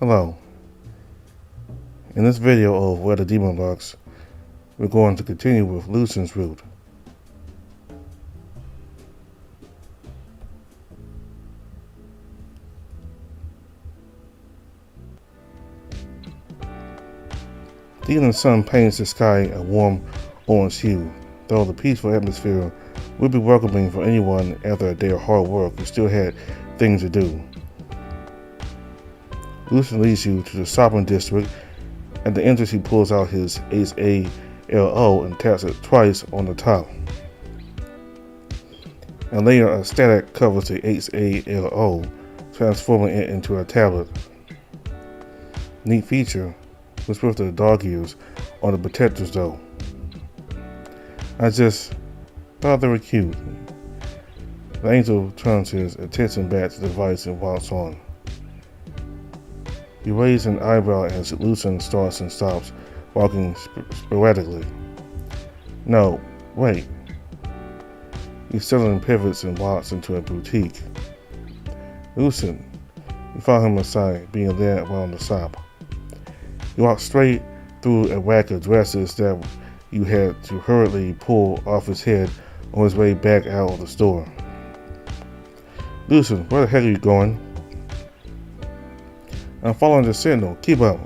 Hello. In this video of Where the Demon Lurks, we're going to continue with Lucian's route. The evening sun paints the sky a warm orange hue. Though the peaceful atmosphere would be welcoming for anyone after a day of hard work who still had things to do. Lucian leads you to the shopping district. At the entrance, he pulls out his HALO and taps it twice on the top. A layer of static covers the HALO, transforming it into a tablet. Neat feature was with the dog ears on the protectors though. I just thought they were cute. The angel turns his attention back to the device and walks on. You raise an eyebrow as Lucian starts and stops, walking sporadically. No, wait. He suddenly pivots and walks into a boutique. Lucian, you follow him aside, being led around the shop. You walk straight through a rack of dresses that you had to hurriedly pull off his head on his way back out of the store. Lucian, where the heck are you going? I'm following the signal. Keep up.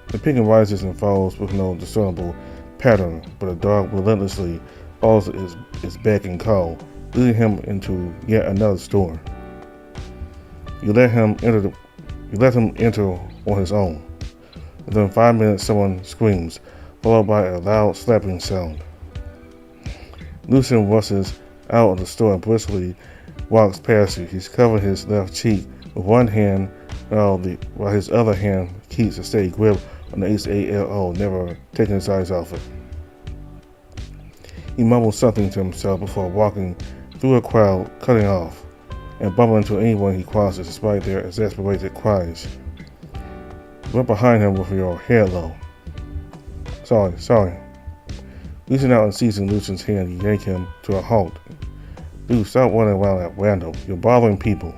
The ping rises and falls with no discernible pattern, but the dog relentlessly follows its beck and call, leading him into yet another store. You let him enter on his own. Within 5 minutes, someone screams, followed by a loud slapping sound. Lucian rushes out of the store and briskly walks past you. He's covering his left cheek with one hand, while his other hand keeps a steady grip on the HALO, never taking his eyes off it. He mumbles something to himself before walking through a crowd, cutting off, and bumping into anyone he crosses despite their exasperated cries. You run behind him with your head low. Sorry. Reaching out and seizing Lucian's hand, you yank him to a halt. Dude, stop running around at random. You're bothering people.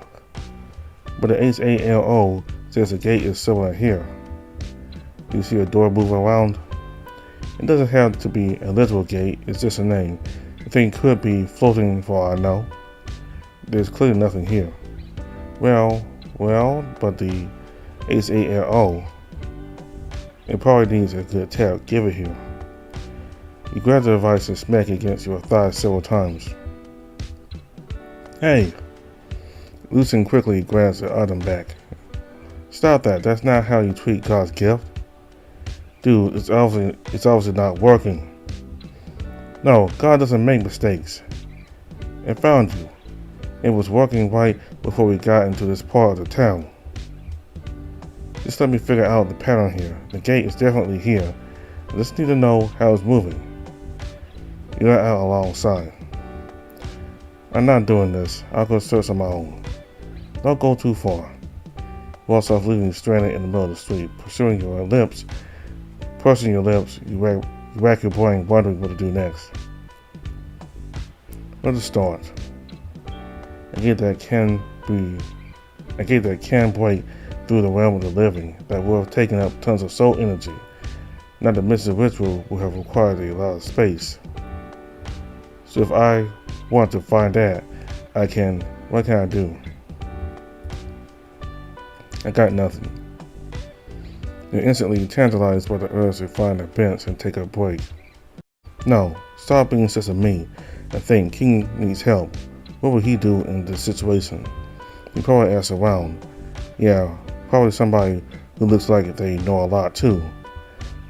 But the HALO says the gate is somewhere here. Do you see a door moving around? It doesn't have to be a literal gate, it's just a name. The thing could be floating for all I know. There's clearly nothing here. Well, but the HALO, it probably needs a good tap. Give it here. You grab the device and smack it against your thigh several times. Hey! Lucian quickly grabs the item back. Stop that. That's not how you treat God's gift. Dude, it's obviously not working. No, God doesn't make mistakes. I found you. It was working right before we got into this part of the town. Just let me figure out the pattern here. The gate is definitely here. I just need to know how it's moving. You're out alongside. I'm not doing this. I'll go search on my own. Don't go too far. Walks off, leaving you stranded in the middle of the street. Pursing your lips, you rack your brain, wondering what to do next. Where to start? A gate that can break through the realm of the living, that would have taken up tons of soul energy. Not to mention the ritual would have required a lot of space. So if I want to find that, what can I do? I got nothing. You're instantly tantalized by the urge to find a bench and take a break. No, stop being such a me and think King needs help. What would he do in this situation? He probably asks around. Yeah, probably somebody who looks like they know a lot too.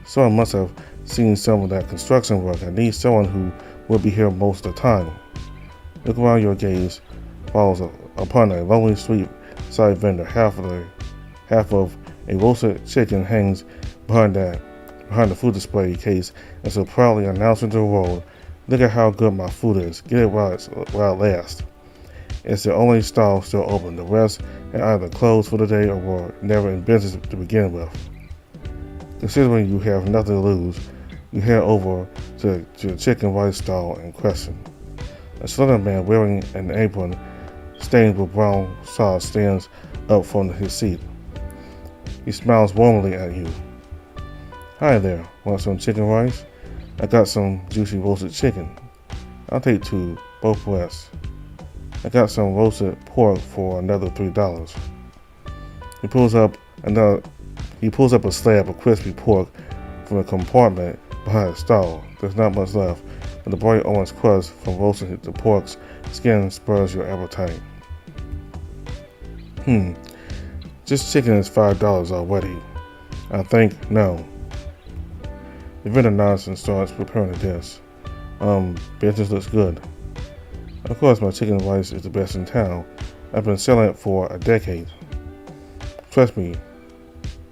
Someone must have seen some of that construction work. I need someone who will be here most of the time. Look around, your gaze falls upon a lonely street side vendor. Half of a roasted chicken hangs behind the food display case and so proudly announcing to the world, look at how good my food is. Get it while it lasts. It's the only stall still open. The rest had either closed for the day or were never in business to begin with. Considering you have nothing to lose, you head over to the chicken rice stall in question. A slender man wearing an apron stained with brown sauce stands up from his seat. He smiles warmly at you. Hi there, want some chicken rice? I got some juicy roasted chicken. I'll take 2, both breasts. I got some roasted pork for another $3. He pulls up a slab of crispy pork from a compartment behind the stall. There's not much left, but the bright orange crust from roasting the pork's skin spurs your appetite. Just chicken is $5 already. I think no. The vendor nods and starts preparing the dish. Business looks good. Of course, my chicken rice is the best in town. I've been selling it for a decade. Trust me,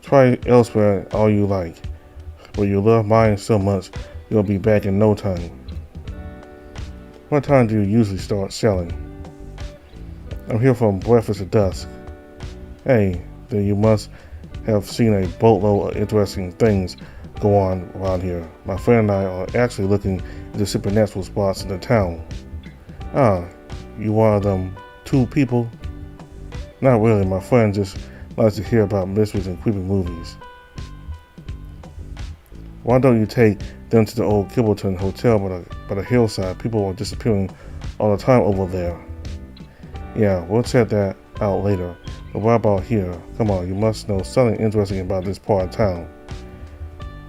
try elsewhere all you like, but you love mine so much, you'll be back in no time. What time do you usually start selling? I'm here from breakfast to dusk. Hey, then you must have seen a boatload of interesting things go on around here. My friend and I are actually looking into supernatural spots in the town. Ah, you one of them 2 people? Not really, my friend just likes to hear about mysteries and creepy movies. Why don't you take them to the old Kibbleton Hotel by the hillside? People are disappearing all the time over there. Yeah, we'll check that out later. But what about here? Come on, you must know something interesting about this part of town.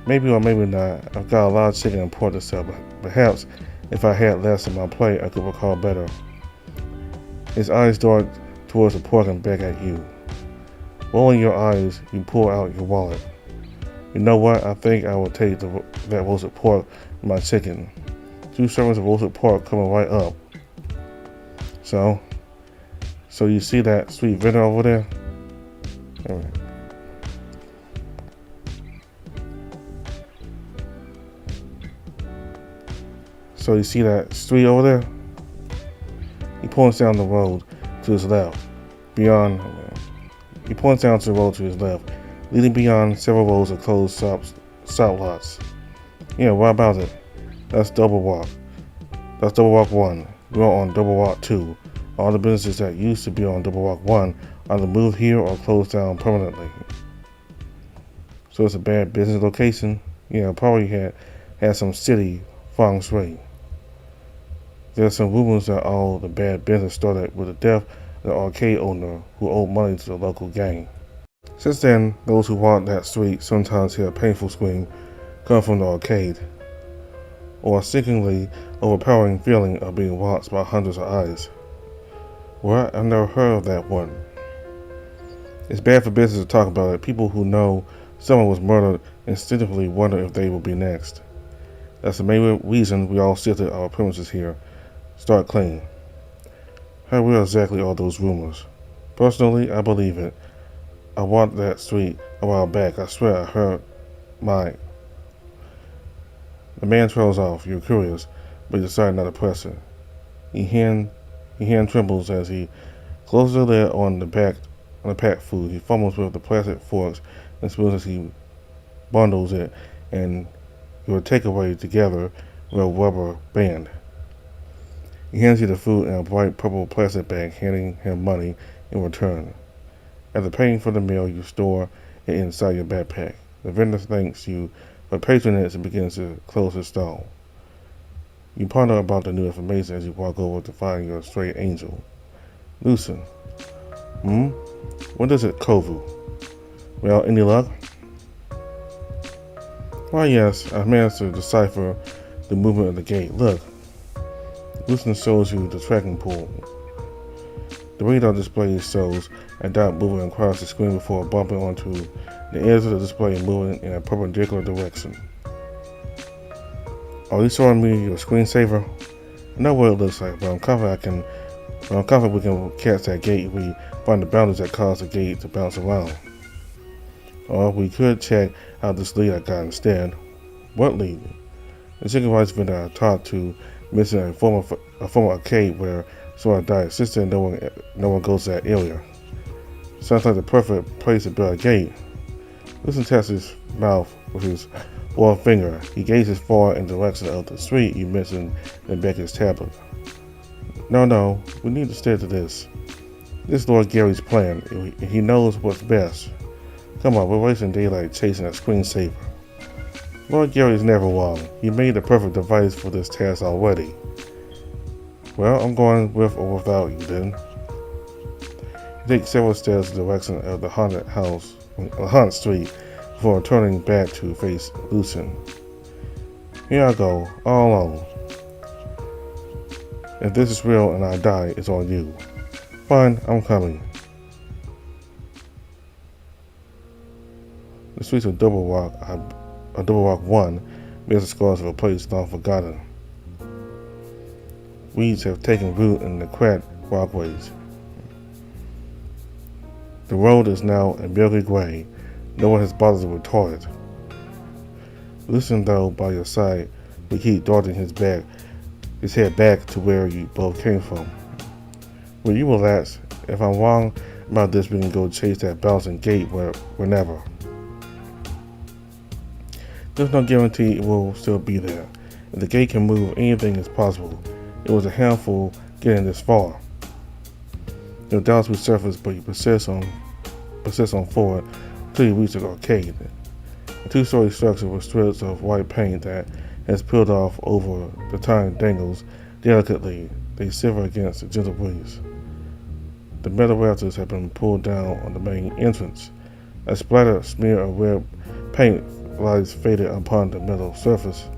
Maybe or maybe not. I've got a lot of chicken and pork to sell, but perhaps if I had less on my plate, I could recall better. His eyes dart towards the pork and back at you. Rolling your eyes, you pull out your wallet. You know what? I think I will take that roasted pork with my chicken. 2 servings of roasted pork coming right up. So you see that sweet vendor over there? All right. So you see that street over there? He points down the road to his left. He points down to the road to his left, leading beyond several rows of closed stop lots. Yeah, what about it? That's Double Walk. That's Double Walk 1. We're on Double Walk 2. All the businesses that used to be on Double Walk 1 either moved here or closed down permanently. So it's a bad business location? Yeah, probably had some city feng shui. There's some rumors that all the bad business started with the death of the arcade owner who owed money to the local gang. Since then, those who walk that street sometimes hear a painful scream come from the arcade, or a sickeningly overpowering feeling of being watched by hundreds of eyes. Well, I've never heard of that one. It's bad for business to talk about it. People who know someone was murdered instinctively wonder if they will be next. That's the main reason we all sit at our premises here. Start clean. How real exactly are those rumors? Personally, I believe it. I walked that street a while back. I swear I heard The man trails off. You're curious, but you decide not to press it. Your hand trembles as he closes the lid on the packed food. He fumbles with the plastic forks and spoons as he bundles it and your takeaway together with a rubber band. He hands you the food in a bright purple plastic bag, handing him money in return. After paying for the meal, you store it inside your backpack. The vendor thanks you for patronage and begins to close his stall. You ponder about the new information as you walk over to find your stray angel. Lucian. What is it, Kovu? Well, any luck? Why, yes, I managed to decipher the movement of the gate. Look. Lucian shows you the tracking pole. The radar display shows a dot moving across the screen before bumping onto the edge of the display and moving in a perpendicular direction. Are you showing me your screensaver? I know what it looks like, but I'm confident we can catch that gate if we find the boundaries that cause the gate to bounce around. Or we could check out this lead I got instead. What lead? The chicken rice vendor I talked to mentioned a former arcade where someone died. Since then, no one goes to that area. Sounds like the perfect place to build a gate. Lucian taps his mouth with his one finger. He gazes far in the direction of the street you mentioned in Becky's tablet. No, we need to stick to this. This is Lord Gary's plan. He knows what's best. Come on, we're wasting daylight chasing a screensaver. Lord Gary's never wrong. He made the perfect device for this task already. Well, I'm going with or without you then. You take several steps in the direction of the haunted house on Hunt Street before turning back to face Lucian. Here I go, all alone. If this is real and I die, it's on you. Fine, I'm coming. The streets of Double Rock 1 bears the scars of a place long forgotten. Weeds have taken root in the cracked walkways. The road is now a milky gray. No one has bothered to retort it. Listen though, by your side, we keep darting his head back to where you both came from. Will you relax? If I'm wrong about this, we can go chase that bouncing gate whenever. There's no guarantee it will still be there. If the gate can move, anything is possible. It was a handful getting this far. Your doubts will surface, but you persist on forward until you reach the arcade. A two-story structure with strips of white paint that has peeled off over the tine dangles delicately. They shiver against the gentle breeze. The metal rafters have been pulled down on the main entrance. A splattered smear of red paint lies faded upon the metal surface.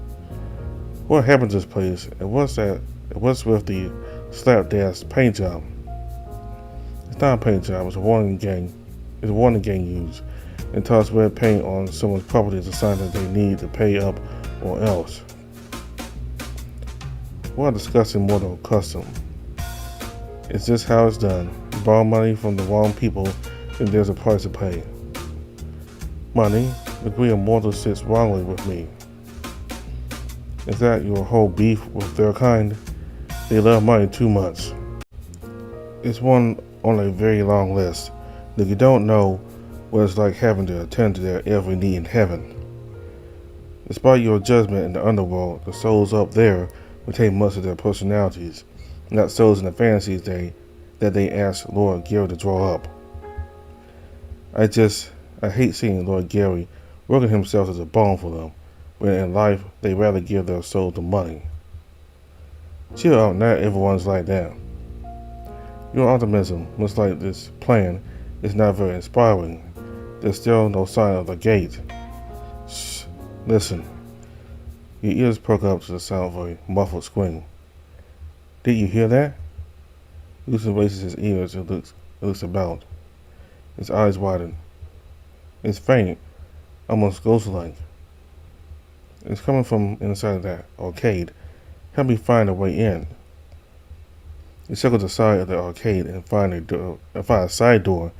What happened to this place? And what's with the slapdash paint job? It's not a paint job. It's a warning gang used and toss red paint on someone's property as a sign that they need to pay up or else. What a disgusting mortal custom. Is this how it's done? You borrow money from the wrong people, then there's a price to pay. Money? The degree of mortal sits wrongly with me. Is that your whole beef with their kind? They love money too much. It's one on a very long list. If you don't know what it's like having to attend to their every need in heaven. Despite your judgment in the underworld, the souls up there retain much of their personalities, not souls in the fantasies that they ask Lord Gary to draw up. I hate seeing Lord Gary working himself as a bone for them, when in life they rather give their soul to money. Chill out, not everyone's like that. Your optimism, much like this plan, is not very inspiring. There's still no sign of the gate. Shh, listen. Your ears perk up to the sound of a muffled scream. Did you hear that? Lucian raises his ears and looks about. His eyes widen. It's faint, almost ghost-like. It's coming from inside of that arcade. Help me find a way in. You circle the side of the arcade and find a side door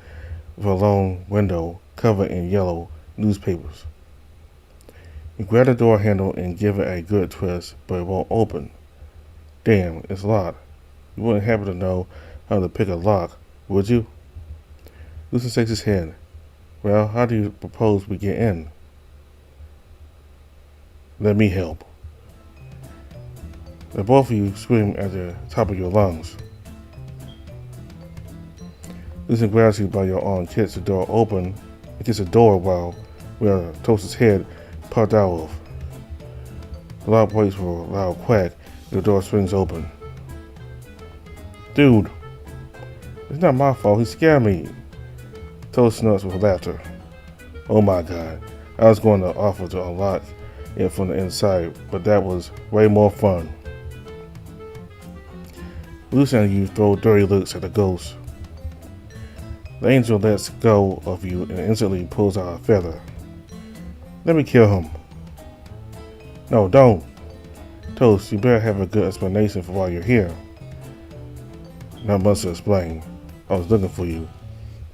with a long window covered in yellow newspapers. You grab the door handle and give it a good twist, but it won't open. Damn, it's locked. You wouldn't happen to know how to pick a lock, would you? Lucian shakes his head. Well, how do you propose we get in? Let me help. The both of you scream at the top of your lungs. Lucian grabs you by your arm, kicks the door open, and kicks the door where Toast's head popped out of. The lock breaks with a loud quack, and the door swings open. Dude, it's not my fault. He scared me. Toast snorts with laughter. Oh my god. I was going to offer to unlock it from the inside, but that was way more fun. Lucian and you throw dirty looks at the ghost. The angel lets go of you and instantly pulls out a feather. Let me kill him. No, don't. Toast, you better have a good explanation for why you're here. Not much to explain. I was looking for you.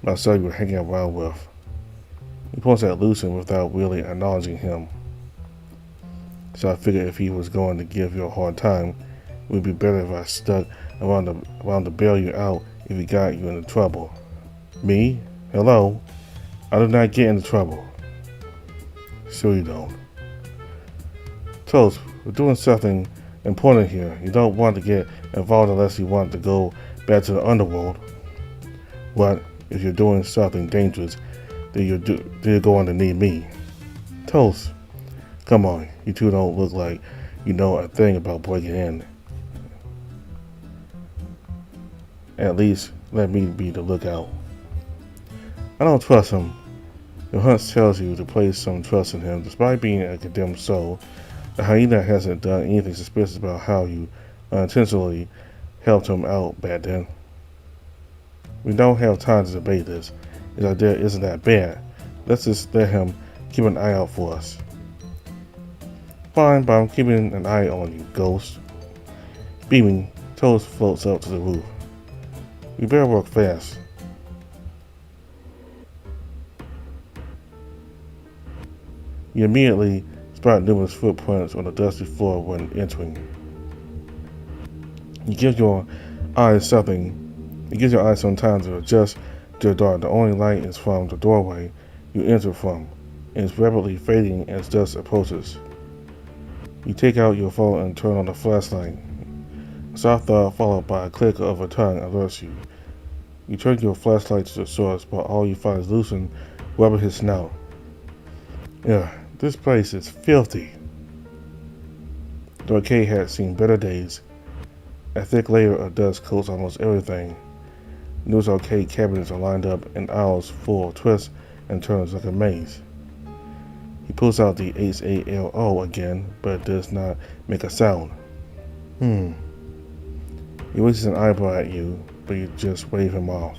I saw you were hanging around with. He points at Lucian without really acknowledging him. So I figured if he was going to give you a hard time, it would be better if I stuck around to bail you out if he got you into trouble. Me? Hello? I do not get into trouble. Sure you don't. Toast, we're doing something important here. You don't want to get involved unless you want to go back to the underworld. What if you're doing something dangerous? you're going to need me. Toast. Come on, you two don't look like you know a thing about breaking in. At least let me be the lookout. I don't trust him. Your hunch tells you to place some trust in him. Despite being a condemned soul, the hyena hasn't done anything suspicious about how you unintentionally helped him out back then. We don't have time to debate this. His idea isn't that bad. Let's just let him keep an eye out for us. Fine, but I'm keeping an eye on you, Ghost. Beaming, Toast floats up to the roof. We better work fast. You immediately spot numerous footprints on the dusty floor when entering. It gives your eyes some time to adjust to the dark. The only light is from the doorway you enter from, and it's rapidly fading as dusk approaches. You take out your phone and turn on the flashlight. A soft thud followed by a click of a tongue alerts you. You turn your flashlight to the source, but all you find is Lucian rubbing his snout. Ugh, this place is filthy. The arcade had seen better days. A thick layer of dust coats almost everything. Those arcade cabinets are lined up in aisles full of twists and turns like a maze. He pulls out the HALO again, but does not make a sound. He raises an eyebrow at you, but you just wave him off.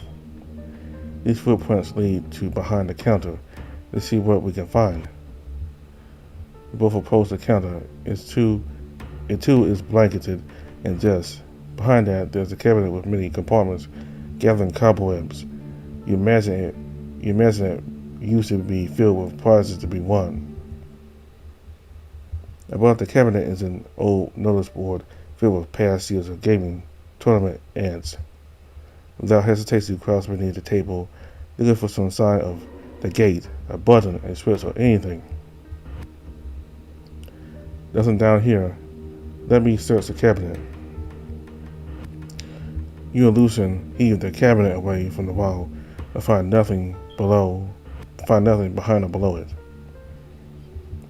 These footprints lead to behind the counter. Let's see what we can find. You both approach the counter. It too is blanketed in dust. Behind that, there's a cabinet with many compartments gathering cobwebs. You imagine it used to be filled with prizes to be won. Above the cabinet is an old notice board filled with past years of gaming tournament ads. Without hesitation, you crouch beneath the table, looking for some sign of the gate, a button, a switch, or anything. Nothing down here. Let me search the cabinet. You and Lucian heave the cabinet away from the wall and find nothing behind or below it.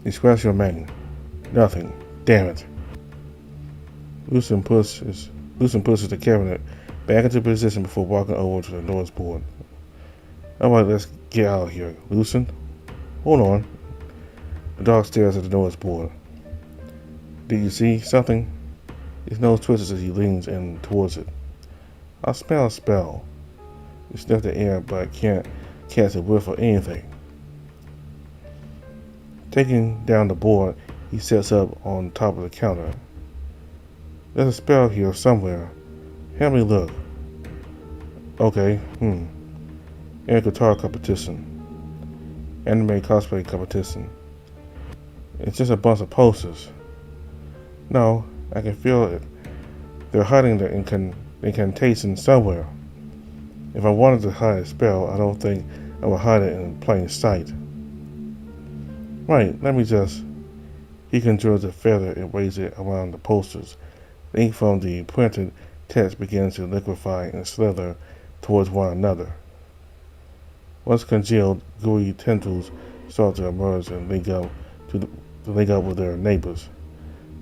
You scratch your mane. Nothing. Damn it. Lucian pushes the cabinet back into position before walking over to the notice board. Alright, let's get out of here. Lucian? Hold on. The dog stares at the notice board. Did you see something? His nose twitches as he leans in towards it. I smell a spell. You sniff the air, but can't catch a whiff of anything. Taking down the board, he sets up on top of the counter. There's a spell here somewhere. Help me look. Okay, Air guitar competition. Anime cosplay competition. It's just a bunch of posters. No, I can feel it. They're hiding the incantation somewhere. If I wanted to hide a spell, I don't think I would hide it in plain sight. Right, let me just... He conjures a feather and waves it around the posters. The ink from the printed text begins to liquefy and slither towards one another. Once congealed, gooey tendrils start to emerge and link up with their neighbors.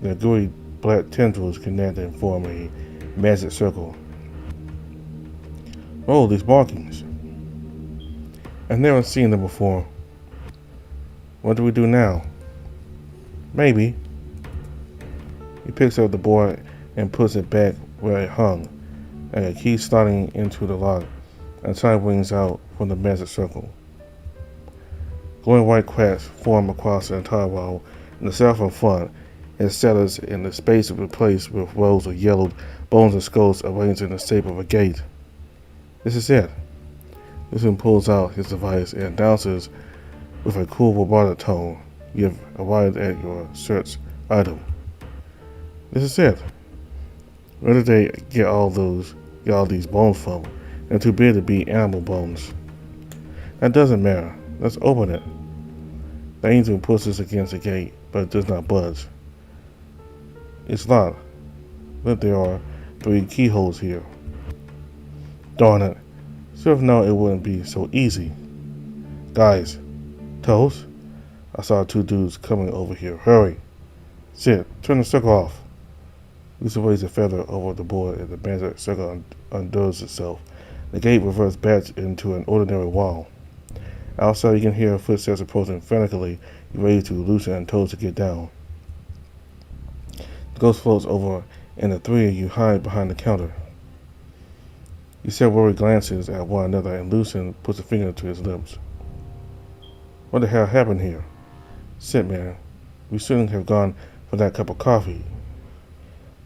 Their gooey black tendrils connect and form a magic circle. Oh, these markings. I've never seen them before. What do we do now? Maybe. He picks up the board and puts it back where it hung, and a key sliding into the lock, and time wings out from the magic circle. Glowing white cracks form across the entire wall, and the south and front, and settles in the space replaced with rows of yellowed bones and skulls arranged in the shape of a gate. This is it. Lucian pulls out his device and announces with a cool robotic tone, you have arrived at your search item. This is it. Where did they get all these bones from? They're too big to be animal bones. That doesn't matter. Let's open it. The angel pushes against the gate, but it does not budge. It's locked. But there are 3 keyholes here. Darn it. Should have known it wouldn't be so easy. Guys, Toast? I saw two dudes coming over here. Hurry. Shit, turn the circle off. Lucian waves a feather over the board and the magic circle undoes itself. The gate reverts back into an ordinary wall. Outside, you can hear footsteps approaching frantically. You ready to Lucian and Toast to get down. The ghost floats over, and the three of you hide behind the counter. You share worried glances at one another, and Lucian puts a finger to his lips. What the hell happened here? Shit, man. We shouldn't have gone for that cup of coffee.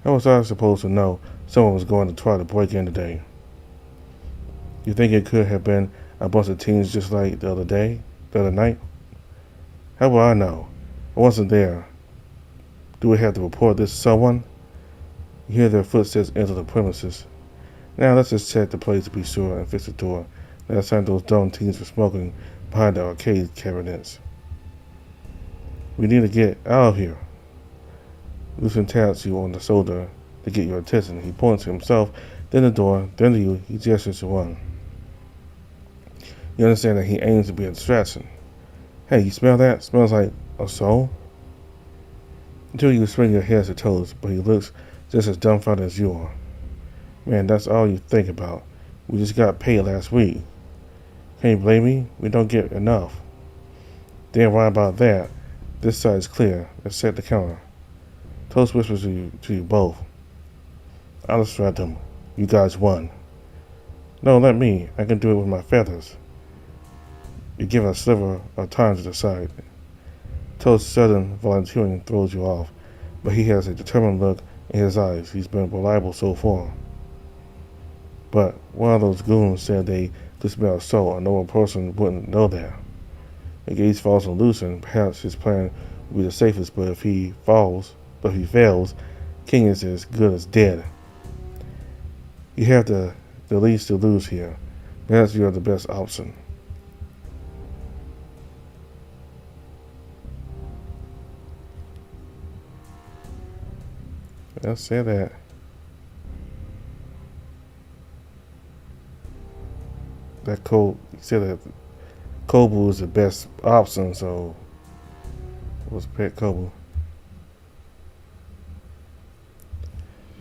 How was I supposed to know someone was going to try to break in today? You think it could have been a bunch of teens just like the other night? How will I know? I wasn't there. Do we have to report this to someone? You hear their footsteps enter the premises. Now let's just check the place to be sure and fix the door. Last time those dumb teens were smoking behind the arcade cabinets. We need to get out of here. Lucian taps you on the shoulder to get your attention. He points to himself, then the door, then to you. He gestures to run. You understand that he aims to be a distraction. Hey, you smell that? Smells like a soul? Until you swing your head to Toast, but he looks just as dumbfounded as you are. Man, that's all you think about. We just got paid last week. Can you blame me? We don't get enough. Damn right about that. This side is clear. Let's set the counter. Toast whispers to you both. I'll distract them. You guys won. No, let me. I can do it with my feathers. You give a sliver of time to decide. Toast's sudden volunteering throws you off, but he has a determined look in his eyes. He's been reliable so far. But one of those goons said they could smell salt. A normal person wouldn't know that. The gaze falls on Lucian. Perhaps his plan would be the safest, but if he fails, King is as good as dead. You have the least to lose here. Perhaps you are the best option. I'll say that. You said that Kobu is the best option, so let's pick Kobu.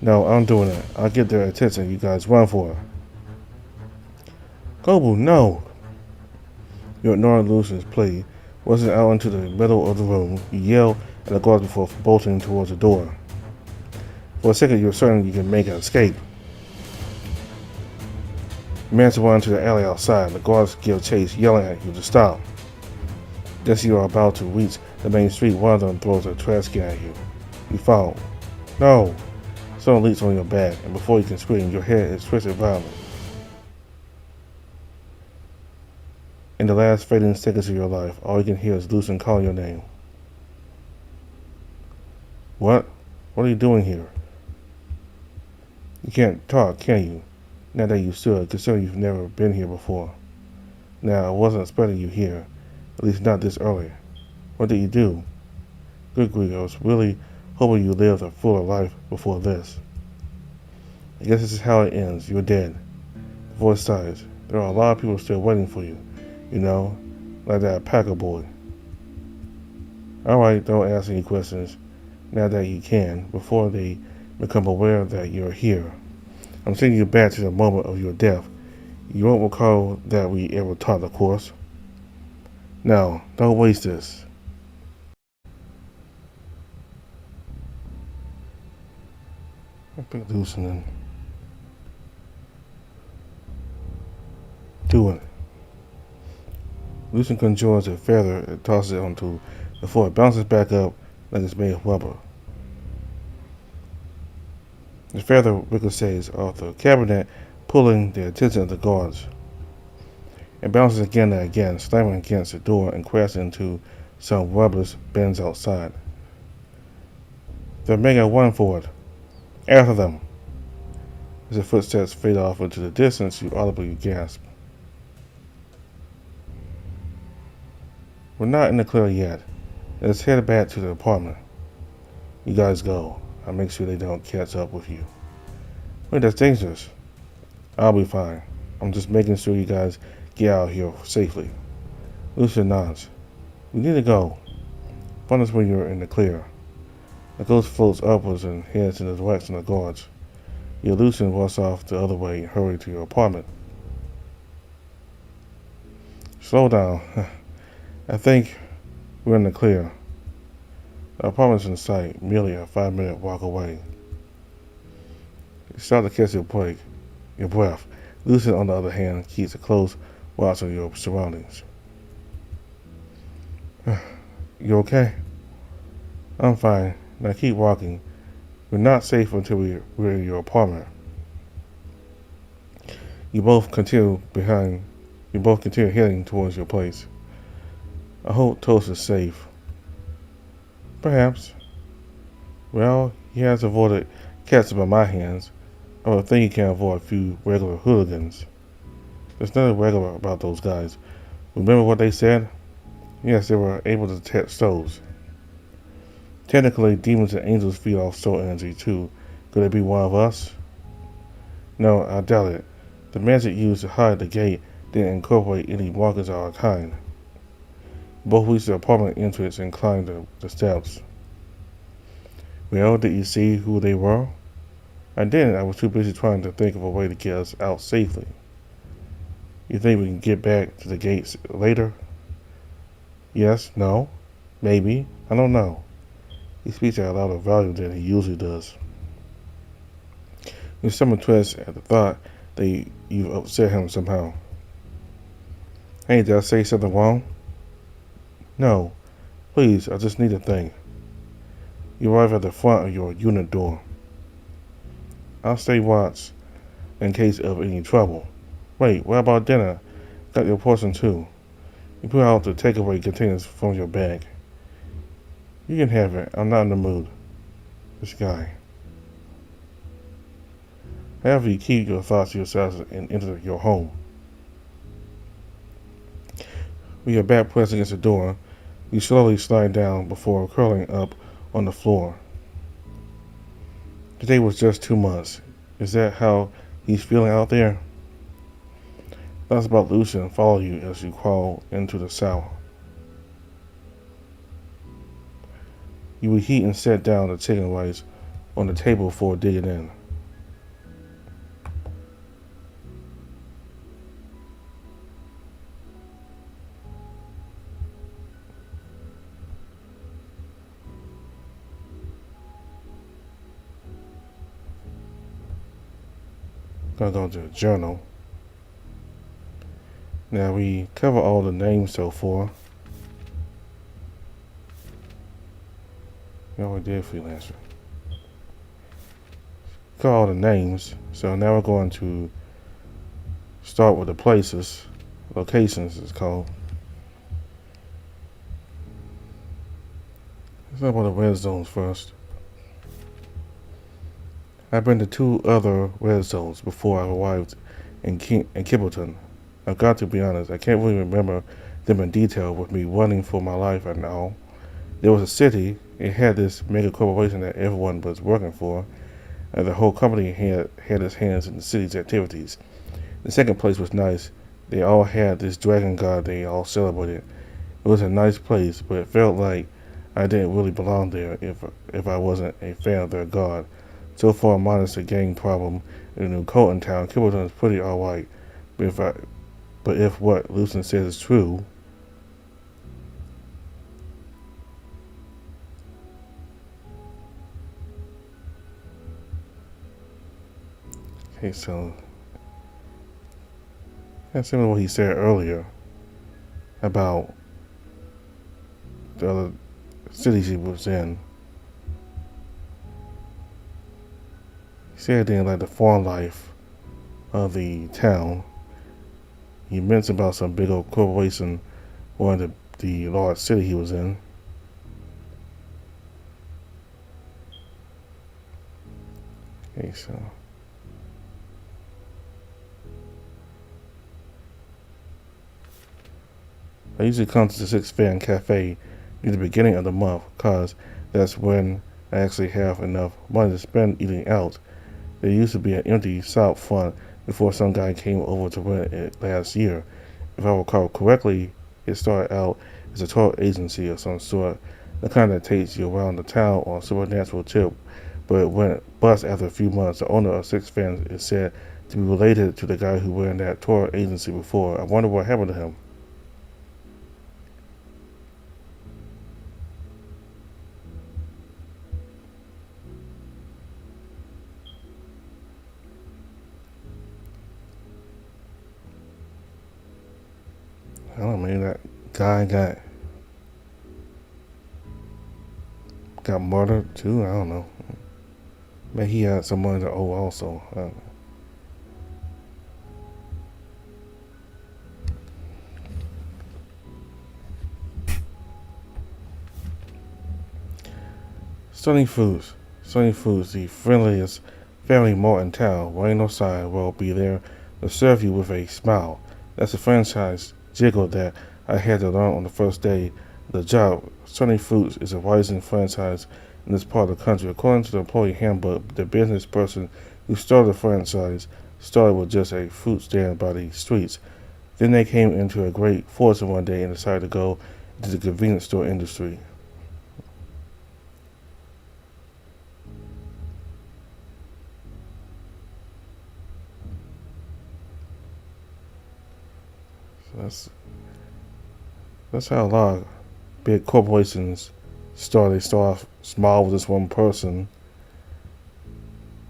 No, I'm doing it. I'll get their attention. You guys run for it. Kobu, no! You ignore Lucian's plea. Rushing out into the middle of the room, you yell at the guards before bolting towards the door. For a second, you're certain you can make an escape. You manage to run into the alley outside. The guards give chase, yelling at you to stop. Just as you are about to reach the main street, one of them throws a trash can at you. You fall. No! Someone leaps on your back, and before you can scream, your head is twisted violently. In the last fading seconds of your life, all you can hear is Lucian calling your name. What? What are you doing here? You can't talk, can you? Not that you should, considering you've never been here before. Now, I wasn't expecting you here, at least not this early. What did you do? Good grief, I was really hoping you lived a fuller life before this. I guess this is how it ends. You're dead. The voice sighs. There are a lot of people still waiting for you, you know, like that Packer boy. Alright, don't ask any questions, now that you can, before they become aware that you're here. I'm sending you back to the moment of your death. You won't recall that we ever taught the course. Now, don't waste this. I'll pick Lucian and do it. Lucian conjures a feather and tosses it onto the floor. It bounces back up like it's made of rubber. The feather ricochets off the cabinet, pulling the attention of the guards. It bounces again and again, slamming against the door and crashing into some rubbish bins outside. They're making a run for it. After them. As the footsteps fade off into the distance, you audibly gasp. We're not in the clear yet. Let's head back to the apartment. You guys go. I'll make sure they don't catch up with you. Wait, that's dangerous. I'll be fine. I'm just making sure you guys get out of here safely. Lucian nods. We need to go. Find us when you're in the clear. The ghost floats upwards and heads in the direction of the guards. Your Lucian walks off the other way and hurries to your apartment. Slow down. I think we're in the clear. The apartment's in sight, merely a 5-minute walk away. You start to catch your breath. Lucian, on the other hand, keeps a close watch on your surroundings. You okay? I'm fine. Now keep walking. We're not safe until we're in your apartment. You both continue heading towards your place. I hope Toast is safe. Perhaps. Well, he has avoided cats by my hands. I would think he can avoid a few regular hooligans. There's nothing regular about those guys. Remember what they said? Yes, they were able to detect souls. Technically, demons and angels feed off soul energy too. Could it be one of us? No, I doubt it. The magic used to hide the gate didn't incorporate any markers of our kind. Both reached the apartment entrance and climbed the steps. Well, did you see who they were? I didn't. I was too busy trying to think of a way to get us out safely. You think we can get back to the gates later? Yes, no, maybe, I don't know. He speaks at a louder volume than he usually does. Your stomach twists at the thought that you've upset him somehow. Hey, did I say something wrong? No. Please, I just need a thing. You arrive at the front of your unit door. I'll stay watch in case of any trouble. Wait, what about dinner? Got your portion too. You pull out the takeaway containers from your bag. You can have it. I'm not in the mood. This guy. However, you keep your thoughts to yourselves and enter your home. With your back pressed against the door, you slowly slide down before curling up on the floor. Today was just 2 months. Is that how he's feeling out there? Thoughts about Lucian follow you as you crawl into the cell. You reheat and set down the chicken rice on the table before digging in. Gonna go to the journal. Now we cover all the names so far. We already did freelancer. Cover all the names. So now we're going to start with the places. Locations it's called. Let's talk about the red zones first. I've been to 2 other red zones before I arrived in Kibbleton. I've got to be honest, I can't really remember them in detail with me running for my life and all. There was a city, it had this mega corporation that everyone was working for, and the whole company had its hands in the city's activities. The second place was nice. They all had this dragon god they all celebrated. It was a nice place, but it felt like I didn't really belong there if I wasn't a fan of their god. So far, minus the gang problem in the new cult in town, Kibbleton is pretty alright. But if what Lucian says is true, okay, so that's similar to what he said earlier about the other cities he was in. He said he didn't like the farm life of the town. He mentioned about some big old corporation or the large city he was in. Okay, so I usually come to the Six Fan Cafe near the beginning of the month because that's when I actually have enough money to spend eating out. There used to be an empty shop front before some guy came over to rent it last year. If I recall correctly, it started out as a tour agency of some sort, the kind that takes you around the town on a supernatural trip, but it went bust after a few months. The owner of Six Fans is said to be related to the guy who ran that tour agency before. I wonder what happened to him. I don't know, maybe that guy got murdered too. I don't know. Maybe he had some money to owe also. I don't know. Sunny Foods. Sunny Foods, the friendliest family mart in town. Rain no sign will be there to serve you with a smile. That's a franchise jiggle that I had to learn on the first day of the job. Sunny Foods is a rising franchise in this part of the country. According to the employee handbook, the business person who started the franchise started with just a fruit stand by the streets. Then they came into a great fortune one day and decided to go into the convenience store industry. So that's how a lot of big corporations start. They start off small with this one person,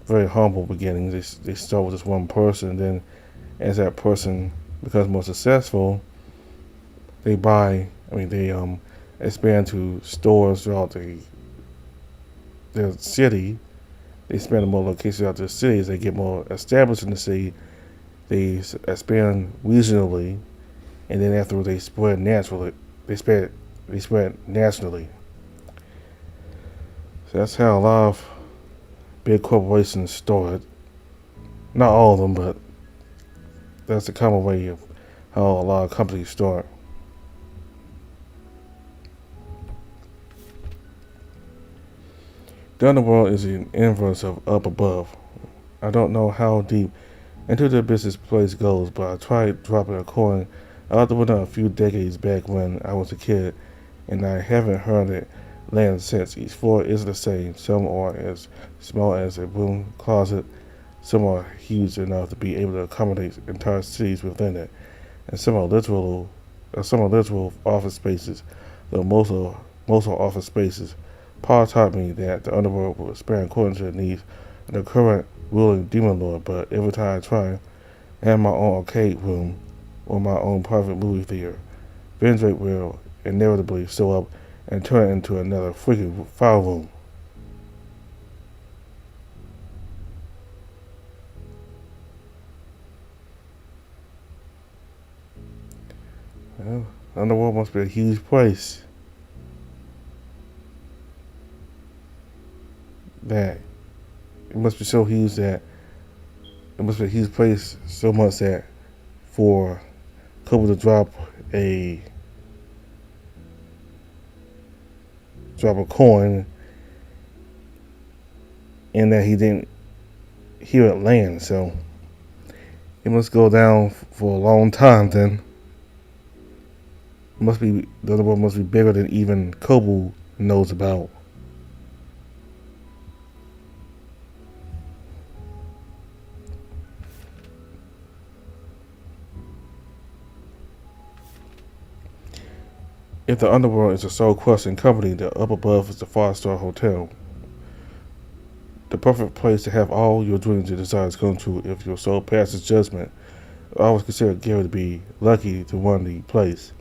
very humble beginnings. They start with this one person, then as that person becomes more successful, they buy. I mean, they expand to stores throughout their city. They expand to more locations throughout their city. As they get more established in the city, they expand regionally, and then afterwards they spread naturally. They spread nationally. So that's how a lot of big corporations started. Not all of them, but that's the common way of how a lot of companies start. The underworld is the inverse of up above. I don't know how deep into the business place goes, but I tried dropping a coin out the window a few decades back when I was a kid, and I haven't heard it land since. Each floor is the same. Some are as small as a broom closet, some are huge enough to be able to accommodate entire cities within it, and some are literal office spaces, though most are office spaces. Paul taught me that the underworld will expand according to the needs of the current ruling demon lord, but every time I try, I have my own arcade room or my own private movie theater. Vendrake will inevitably show up and turn it into another freaking file room. Well, underworld must be a huge place. That it must be so huge that it must be a huge place so much that for a couple to drop a coin and that he didn't hear it land, so it must go down for a long time then. The other one must be bigger than even Kobu knows about. If the underworld is a soul-crushing company, the up above is the five-star hotel. The perfect place to have all your dreams and desires come true if your soul passes judgment. I always consider Gary to be lucky to run the place.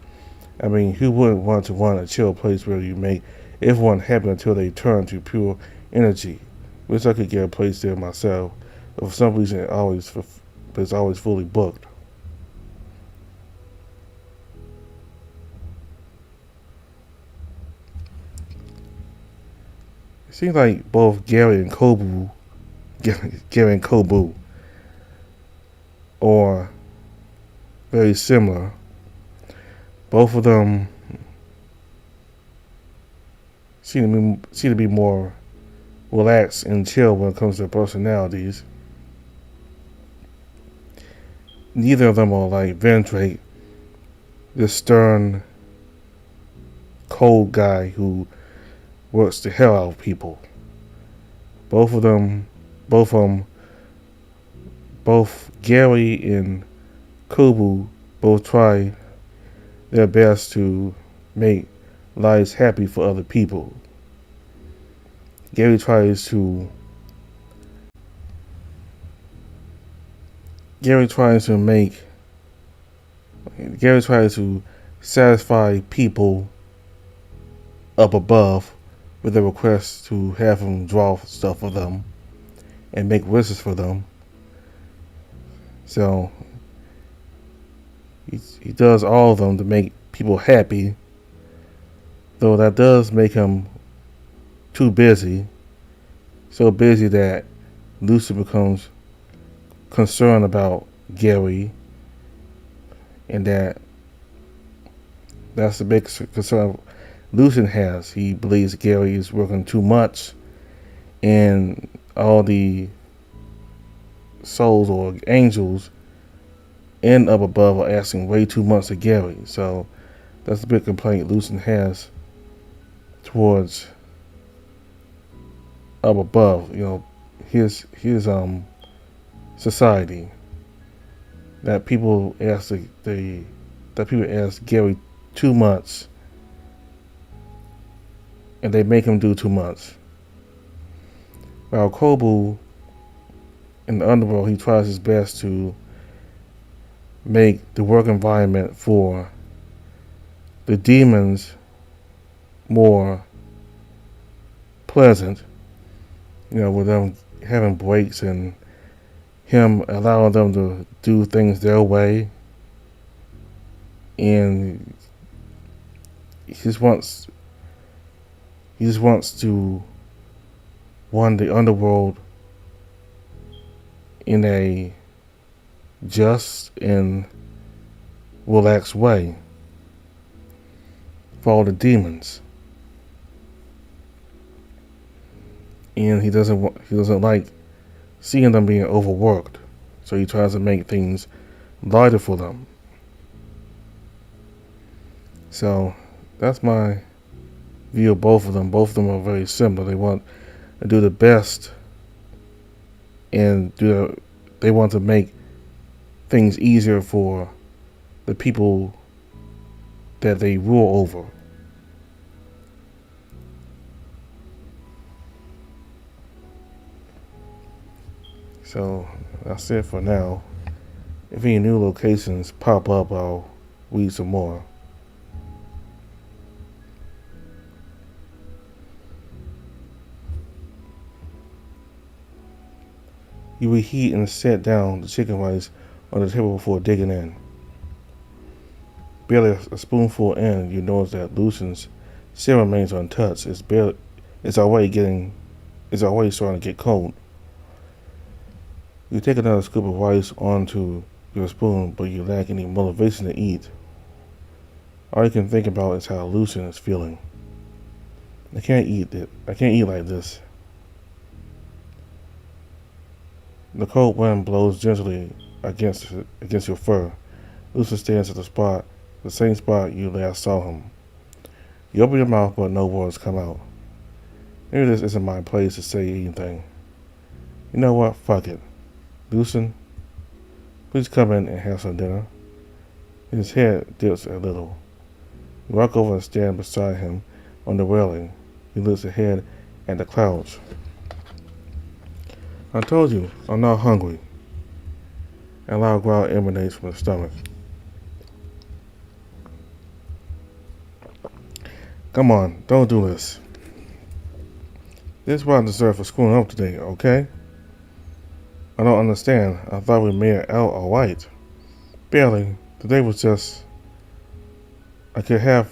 I mean, who wouldn't want to run a chill place where you make everyone happy until they turn to pure energy? Wish I could get a place there myself, but for some reason it's always fully booked. It seems like both Gary and Kobu are very similar. Both of them seem to be more relaxed and chill when it comes to their personalities. Neither of them are like Ventrate, this stern cold guy who works the hell out of people. Both of them, both both Gary and Kobu both try their best to make lives happy for other people. Gary tries to Gary tries to make Gary tries to satisfy people up above with a request to have him draw stuff for them and make wishes for them. So he does all of them to make people happy, though that does make him too busy. So busy that Lucian becomes concerned about Gary, and that's the big concern Lucian has. He believes Gary is working too much, and all the souls or angels and up above are asking way too much of Gary. So that's the big complaint Lucian has towards up above, his society. That people ask Gary too much, and they make him do too much. While Kobu in the underworld, he tries his best to make the work environment for the demons more pleasant, with them having breaks and him allowing them to do things their way. And he just wants to run the underworld in a just and relaxed way for all the demons. And he doesn't like seeing them being overworked, so he tries to make things lighter for them. So that's my view of both of them. Both of them are very similar. They want to do the best, and they want to make things easier for the people that they rule over. So that's it for now. If any new locations pop up, I'll read some more. You reheat and set down the chicken rice on the table before digging in. Barely a spoonful in, you notice that Lucian's serum remains untouched. It's already starting to get cold. You take another scoop of rice onto your spoon, but you lack any motivation to eat. All you can think about is how Lucian is feeling. I can't eat like this. The cold wind blows gently against your fur. Lucian stands at the same spot you last saw him. You open your mouth, but no words come out. Maybe this isn't my place to say anything. You know what? Fuck it. Lucian, please come in and have some dinner. His head dips a little. You walk over and stand beside him on the railing. He looks ahead at the clouds. I told you, I'm not hungry. A loud growl emanates from his stomach. Come on, don't do this. This is what I deserve for screwing up today, okay? I don't understand. I thought we made it out alright. Barely. Today was just... I should have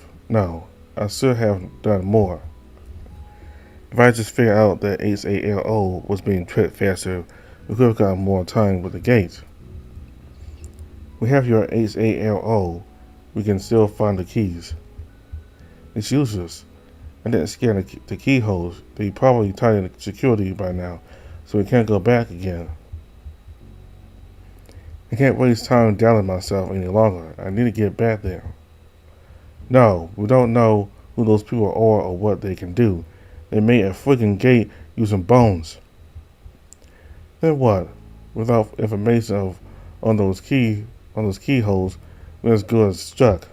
done more. If I just figured out that HALO was being tripped faster, we could have gotten more time with the gate. We have your HALO. We can still find the keys. It's useless. I didn't scan the keyholes. They probably tightened the security by now, so we can't go back again. I can't waste time doubting myself any longer. I need to get back there. No, we don't know who those people are or what they can do. They made a freaking gate using bones. Then what? Without information on those keyholes, we're as good as struck.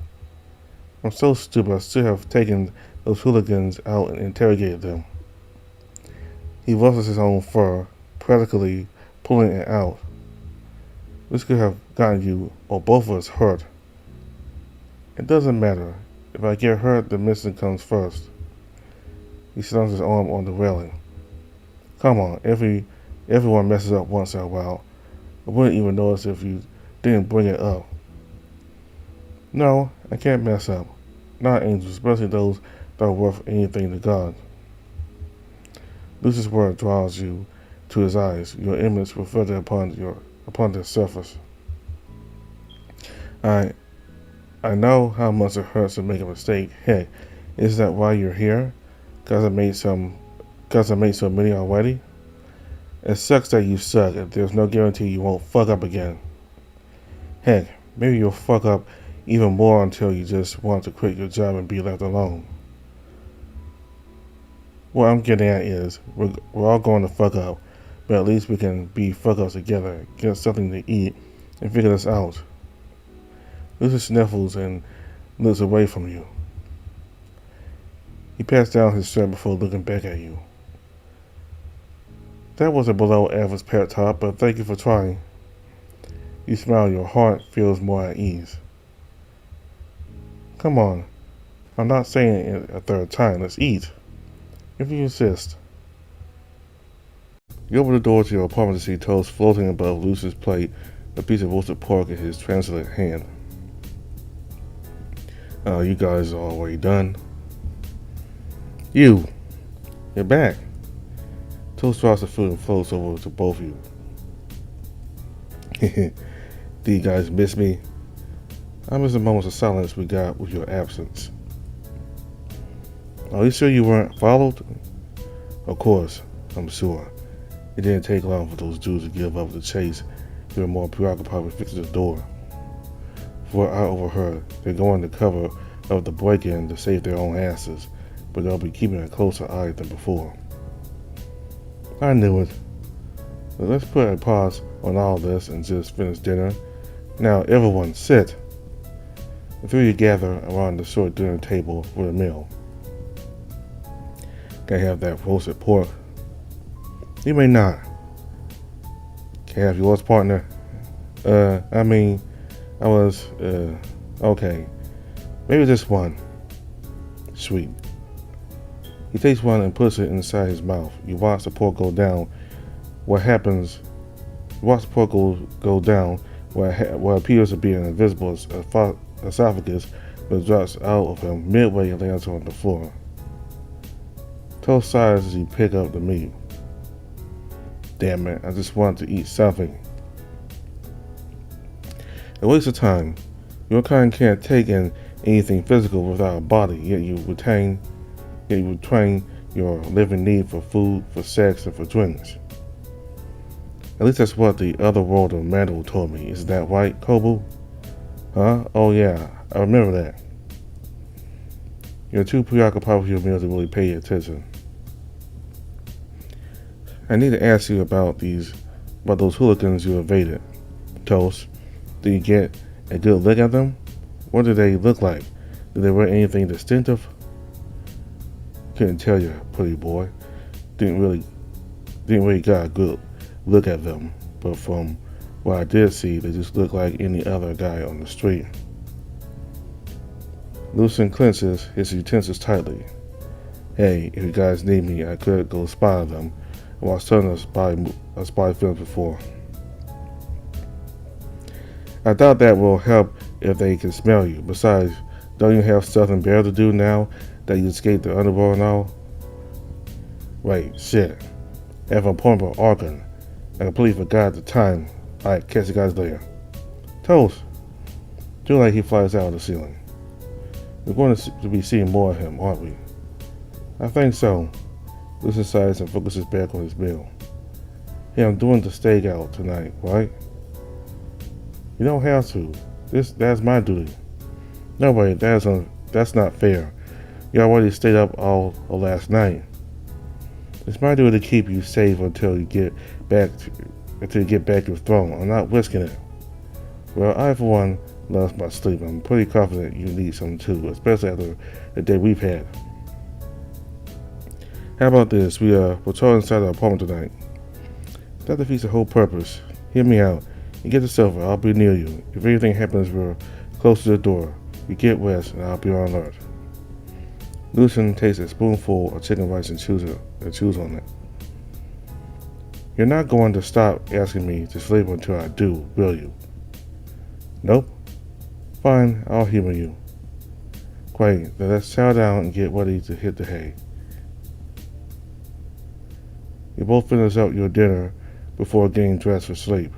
I'm so stupid. I should have taken those hooligans out and interrogated them. He rustles his own fur, practically pulling it out. This could have gotten you or both of us hurt. It doesn't matter. If I get hurt, the mission comes first. He slams his arm on the railing. Come on, everyone messes up once in a while. I wouldn't even notice if you didn't bring it up. No, I can't mess up. Not angels, especially those that are worth anything to God. Lucian's word draws you to his eyes. Your image reflected upon their surface. I know how much it hurts to make a mistake. Heck, isn't that why you're here? Cause I made so many already? It sucks that you suck, and there's no guarantee you won't fuck up again. Heck, maybe you'll fuck up even more until you just want to quit your job and be left alone. What I'm getting at is, we're all going to fuck up, but at least we can be fuck ups together, get something to eat, and figure this out. Lucian sniffles and looks away from you. He pats down his shirt before looking back at you. That was a below average pep talk, but thank you for trying. You smile, your heart feels more at ease. Come on, I'm not saying it a third time, let's eat. If you insist. You open the door to your apartment to see Toast floating above Lucian's plate, a piece of roasted pork in his translucent hand. You guys are already done. You're back. Toast drops the food and floats over to both of you. Do you guys miss me? I miss the moments of silence we got with your absence. Are you sure you weren't followed? Of course, I'm sure. It didn't take long for those dudes to give up the chase. They were more preoccupied with fixing the door. Before I overheard, they're going to cover up the break-in to save their own asses, but they'll be keeping a closer eye than before. I knew it. But let's put a pause on all this and just finish dinner. Now, everyone, sit. The three of you gather around the short dinner table for the meal. Can I have that roasted pork? You may not. Can I have yours, partner? Okay. Maybe just one. Sweet. He takes one and puts it inside his mouth. You watch the pork go down. What happens? You watch the pork go down what appears to be an invisible esophagus, but drops out of him midway and lands on the floor. Toast sighs as you pick up the meat. Damn it, I just want to eat something. A waste of time. Your kind can't take in anything physical without a body, yet you retain your living need for food, for sex, and for drinks. At least that's what the other world of Mandel told me. Is that right, Kobu? Huh? Oh yeah, I remember that. You're too preoccupied with your meals to really pay attention. I need to ask you about those hooligans you evaded. Toast, did you get a good look at them? What did they look like? Did they wear anything distinctive? Couldn't tell you, pretty boy. Didn't really got a good look at them, but from what I did see, they just looked like any other guy on the street. Lucian clenches his utensils tightly. Hey, if you guys need me, I could go spy them. I watched tons of spy films before. I thought that will help if they can smell you. Besides, don't you have something better to do now that you escaped the underworld and all? Wait, shit. I have an appointment with Archon. I completely forgot the time. Alright, catch you guys later. Toast. Do like he flies out of the ceiling. We're going to be seeing more of him, aren't we? I think so. Lucian sighs and focuses back on his meal. Hey, I'm doing the steak out tonight, right? You don't have to. That's my duty. No way, that's not fair. You already stayed up all of last night. It's my duty to keep you safe until you get back your throne. I'm not risking it. Well, I for one loves my sleep. I'm pretty confident you need some too, especially after the day we've had. How about this? We'll patrol inside the apartment tonight. That defeats the whole purpose. Hear me out. You get the sofa, I'll be near you. If anything happens, we're close to the door. You get rest, and I'll be on alert. Lucian takes a spoonful of chicken rice and chews on it. You're not going to stop asking me to sleep until I do, will you? Nope. Fine, I'll humor you. Great, then let's chow down and get ready to hit the hay. You both finish up your dinner before getting dressed for sleep.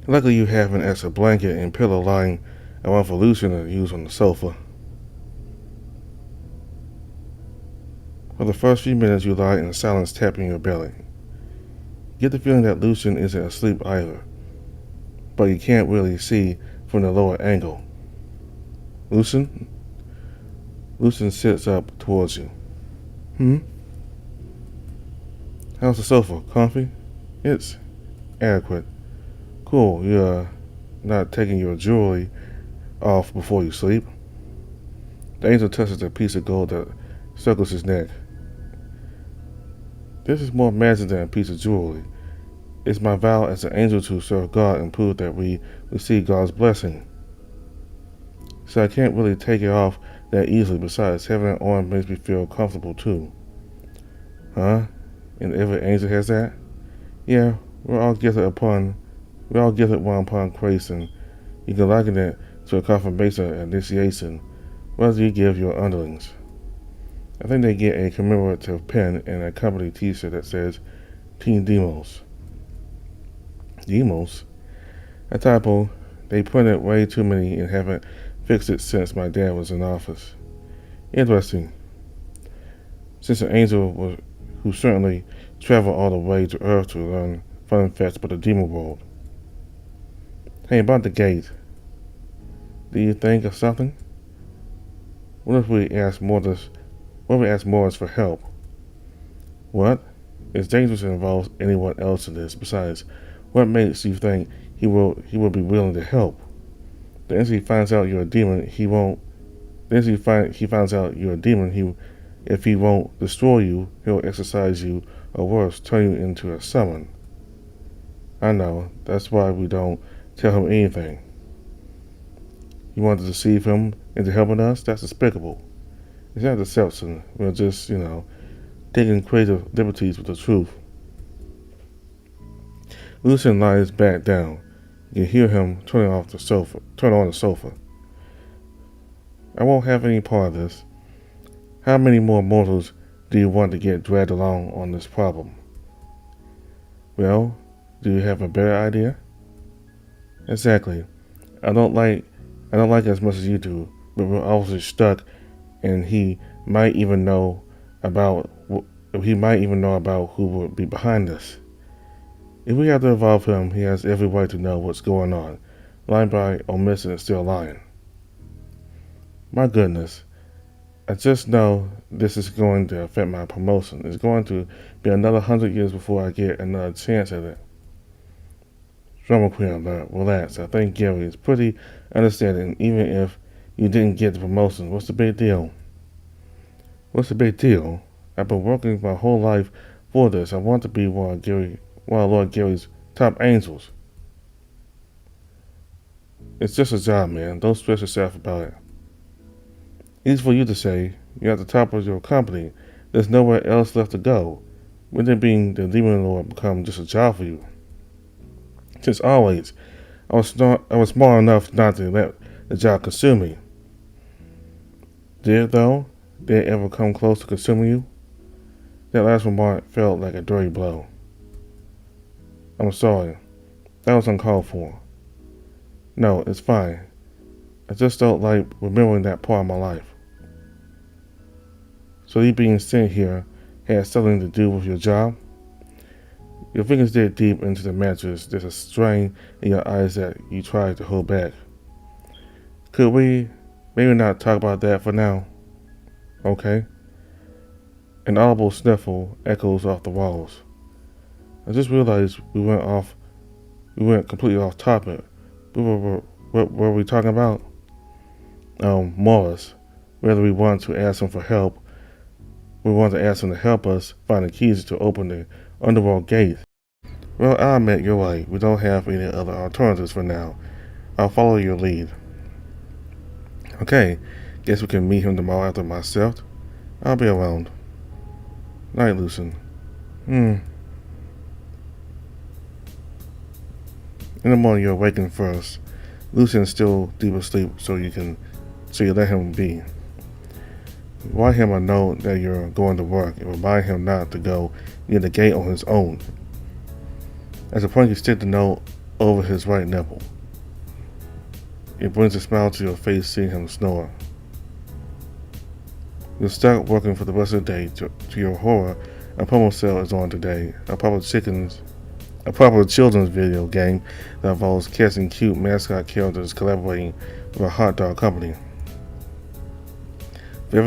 Luckily you have an extra blanket and pillow lying around for Lucian to use on the sofa. For the first few minutes you lie in silence, tapping your belly. You get the feeling that Lucian isn't asleep either, but you can't really see from the lower angle. Lucian? Lucian sits up towards you. How's the sofa? Comfy? It's adequate. Cool, you're not taking your jewelry off before you sleep. The angel touches a piece of gold that circles his neck. This is more magic than a piece of jewelry. It's my vow as an angel to serve God and prove that we receive God's blessing. So I can't really take it off that easily. Besides, having it on makes me feel comfortable too. Huh? And every angel has that? Yeah, we're all gathered one upon Christ, and you can liken it to a confirmation and initiation, whether you give your underlings. I think they get a commemorative pin and a company t-shirt that says Team Demos. Demos? A typo. They printed way too many and haven't fixed it since my dad was in office. Interesting. Since an angel who certainly traveled all the way to Earth to learn fun facts about the demon world. Hey, about the gate. Do you think of something? What if we ask Morris for help? What? It's dangerous to involve anyone else in this. Besides, what makes you think he will be willing to help? The instant he finds out you're a demon, if he won't destroy you, he'll exercise you, or worse, turn you into a summon. I know. That's why we don't tell him anything. You want to deceive him into helping us? That's despicable. It's not deception. We're just, taking creative liberties with the truth. Lucian lies back down. You can hear him turn on the sofa. I won't have any part of this. How many more mortals do you want to get dragged along on this problem? Well, do you have a better idea? Exactly. I don't like it as much as you do, but we're obviously stuck, and he might even know about who would be behind this. If we have to involve him, he has every right to know what's going on. Lying by omission is still lying. My goodness. I just know this is going to affect my promotion. It's going to be another 100 years before I get another chance at it. Drama Queen, relax. I think Gary is pretty understanding. Even if you didn't get the promotion, what's the big deal? What's the big deal? I've been working my whole life for this. I want to be one of Lord Gary's top angels. It's just a job, man. Don't stress yourself about it. Easy for you to say. You're at the top of your company. There's nowhere else left to go. When did being the demon lord become just a job for you? Since always, I was smart enough not to let the job consume me. Did it though? Did it ever come close to consuming you? That last remark felt like a dirty blow. I'm sorry. That was uncalled for. No, it's fine. I just don't like remembering that part of my life. So you being sent here had something to do with your job? Your fingers dig deep into the mattress. There's a strain in your eyes that you try to hold back. Could we Maybe not talk about that for now. Okay? An audible sniffle echoes off the walls. I just realized we went completely off topic. What were we talking about? Morris. Whether we want to ask him for help, we want to ask him to help us find the keys to open the underworld gate. Well, I admit you're right. We don't have any other alternatives for now. I'll follow your lead. Okay, guess we can meet him tomorrow after my shift. I'll be around. Night, Lucian. In the morning, you awaken first. Lucian's still deep asleep, so you let him be. Write him a note that you're going to work and remind him not to go near the gate on his own. At the point, you stick the note over his right nipple. It brings a smile to your face seeing him snore. You're stuck working for the rest of the day. To your horror, a promo sale is on today. A proper children's video game that involves casting cute mascot characters collaborating with a hot dog company. For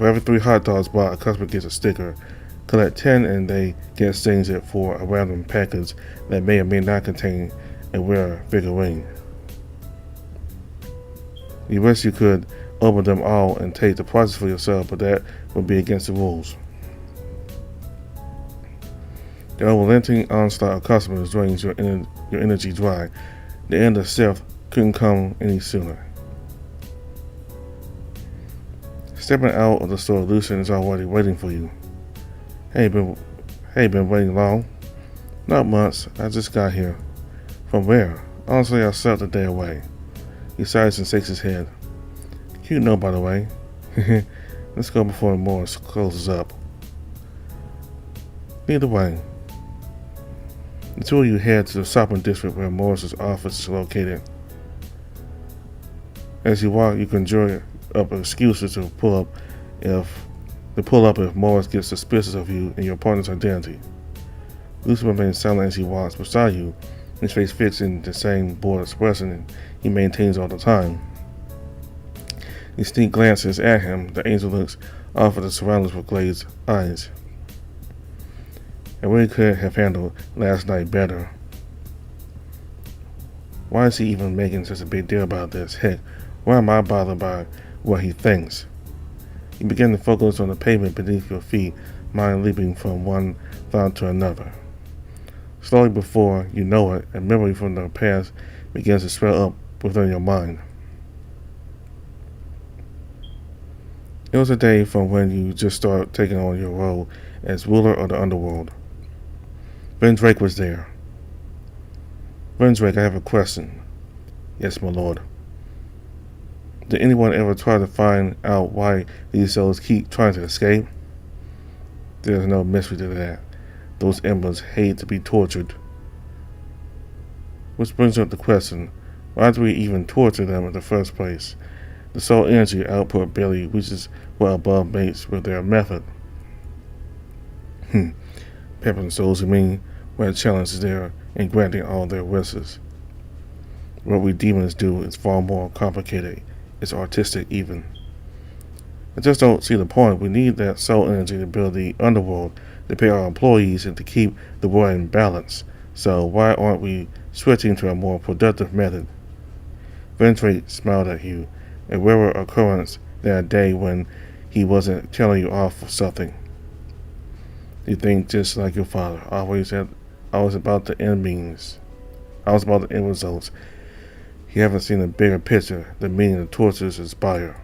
every 3 hot dogs bought, a customer gets a sticker. Collect 10 and they get exchanged it for a random package that may or may not contain a rare figurine. You wish you could open them all and take the prices for yourself, but that would be against the rules. The unrelenting onslaught of customers drains your energy dry. The end of shift couldn't come any sooner. Stepping out of the store, Lucian is already waiting for you. Hey, been waiting long? Not much. I just got here. From where? Honestly, I slept a day away. He sighs and shakes his head. Cute note, by the way. Let's go before Morris closes up. Either way, the two of you head to the shopping district where Morris's office is located. As you walk, you conjure up excuses to pull up if Morris gets suspicious of you and your partner's identity. Lucian remains silent as he walks beside you, his face fixed in the same bored expression he maintains all the time. You sneak glances at him. The angel looks off at the surroundings with glazed eyes. I really could have handled last night better. Why is he even making such a big deal about this? Heck, why am I bothered by what he thinks? You begin to focus on the pavement beneath your feet, mind leaping from one thought to another. Slowly before you know it, a memory from the past begins to swell up within your mind. It was a day from when you just started taking on your role as ruler of the underworld. Vendrake was there. Vendrake, I have a question. Yes, my lord. Did anyone ever try to find out why these souls keep trying to escape? There's no mystery to that. Those embers hate to be tortured. Which brings up the question, why do we even torture them in the first place? The soul energy output barely reaches well above mates with their method. Peppering souls, you mean, where the challenge is there in granting all their wishes. What we demons do is far more complicated. It's artistic even. I just don't see the point. We need that soul energy to build the underworld, to pay our employees, and to keep the world in balance. So why aren't we switching to a more productive method? Ventrate smiled at you, a rarer occurrence than a day when he wasn't telling you off for something. You think just like your father, always about the end means. I was about the end results. You haven't seen a bigger picture, the meaning the tortures inspire.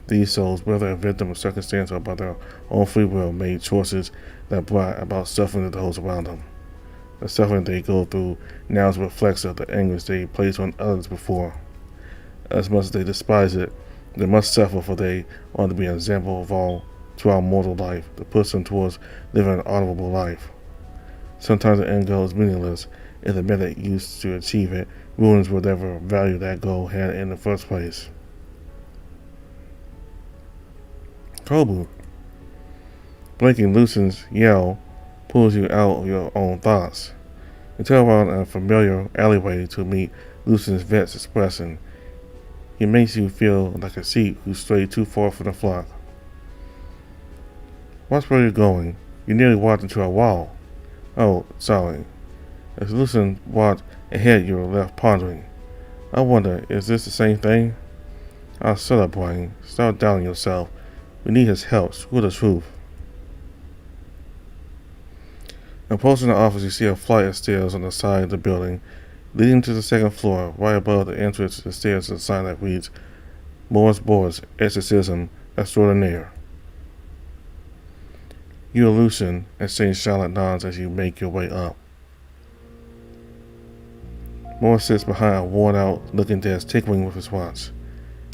These souls, whether a victim of circumstance or by their own free will, made choices that brought about suffering to those around them. The suffering they go through now is a reflection of the anguish they placed on others before. As much as they despise it, they must suffer, for they ought to be an example of all to our mortal life, to push them towards living an honorable life. Sometimes the end goal is meaningless if the method used to achieve it ruins whatever value that goal had in the first place. Kobu. Blinking, Lucian's yell pulls you out of your own thoughts. You turn around a familiar alleyway to meet Lucian's vexed expression. He makes you feel like a sheep who strayed too far from the flock. Watch where you're going. You nearly walked into a wall. Oh, sorry. As Lucian walked ahead, you were left pondering. I wonder, is this the same thing? Oh, shut up, Brian. Stop doubting yourself. We need his help. Screw the truth. Approaching the office, you see a flight of stairs on the side of the building, leading to the second floor. Right above the entrance to the stairs is a sign that reads, Morris Board's Exorcism Extraordinaire. You and Lucian exchange silent nods as you make your way up. Morris sits behind a worn-out looking desk, tinkering with his watch.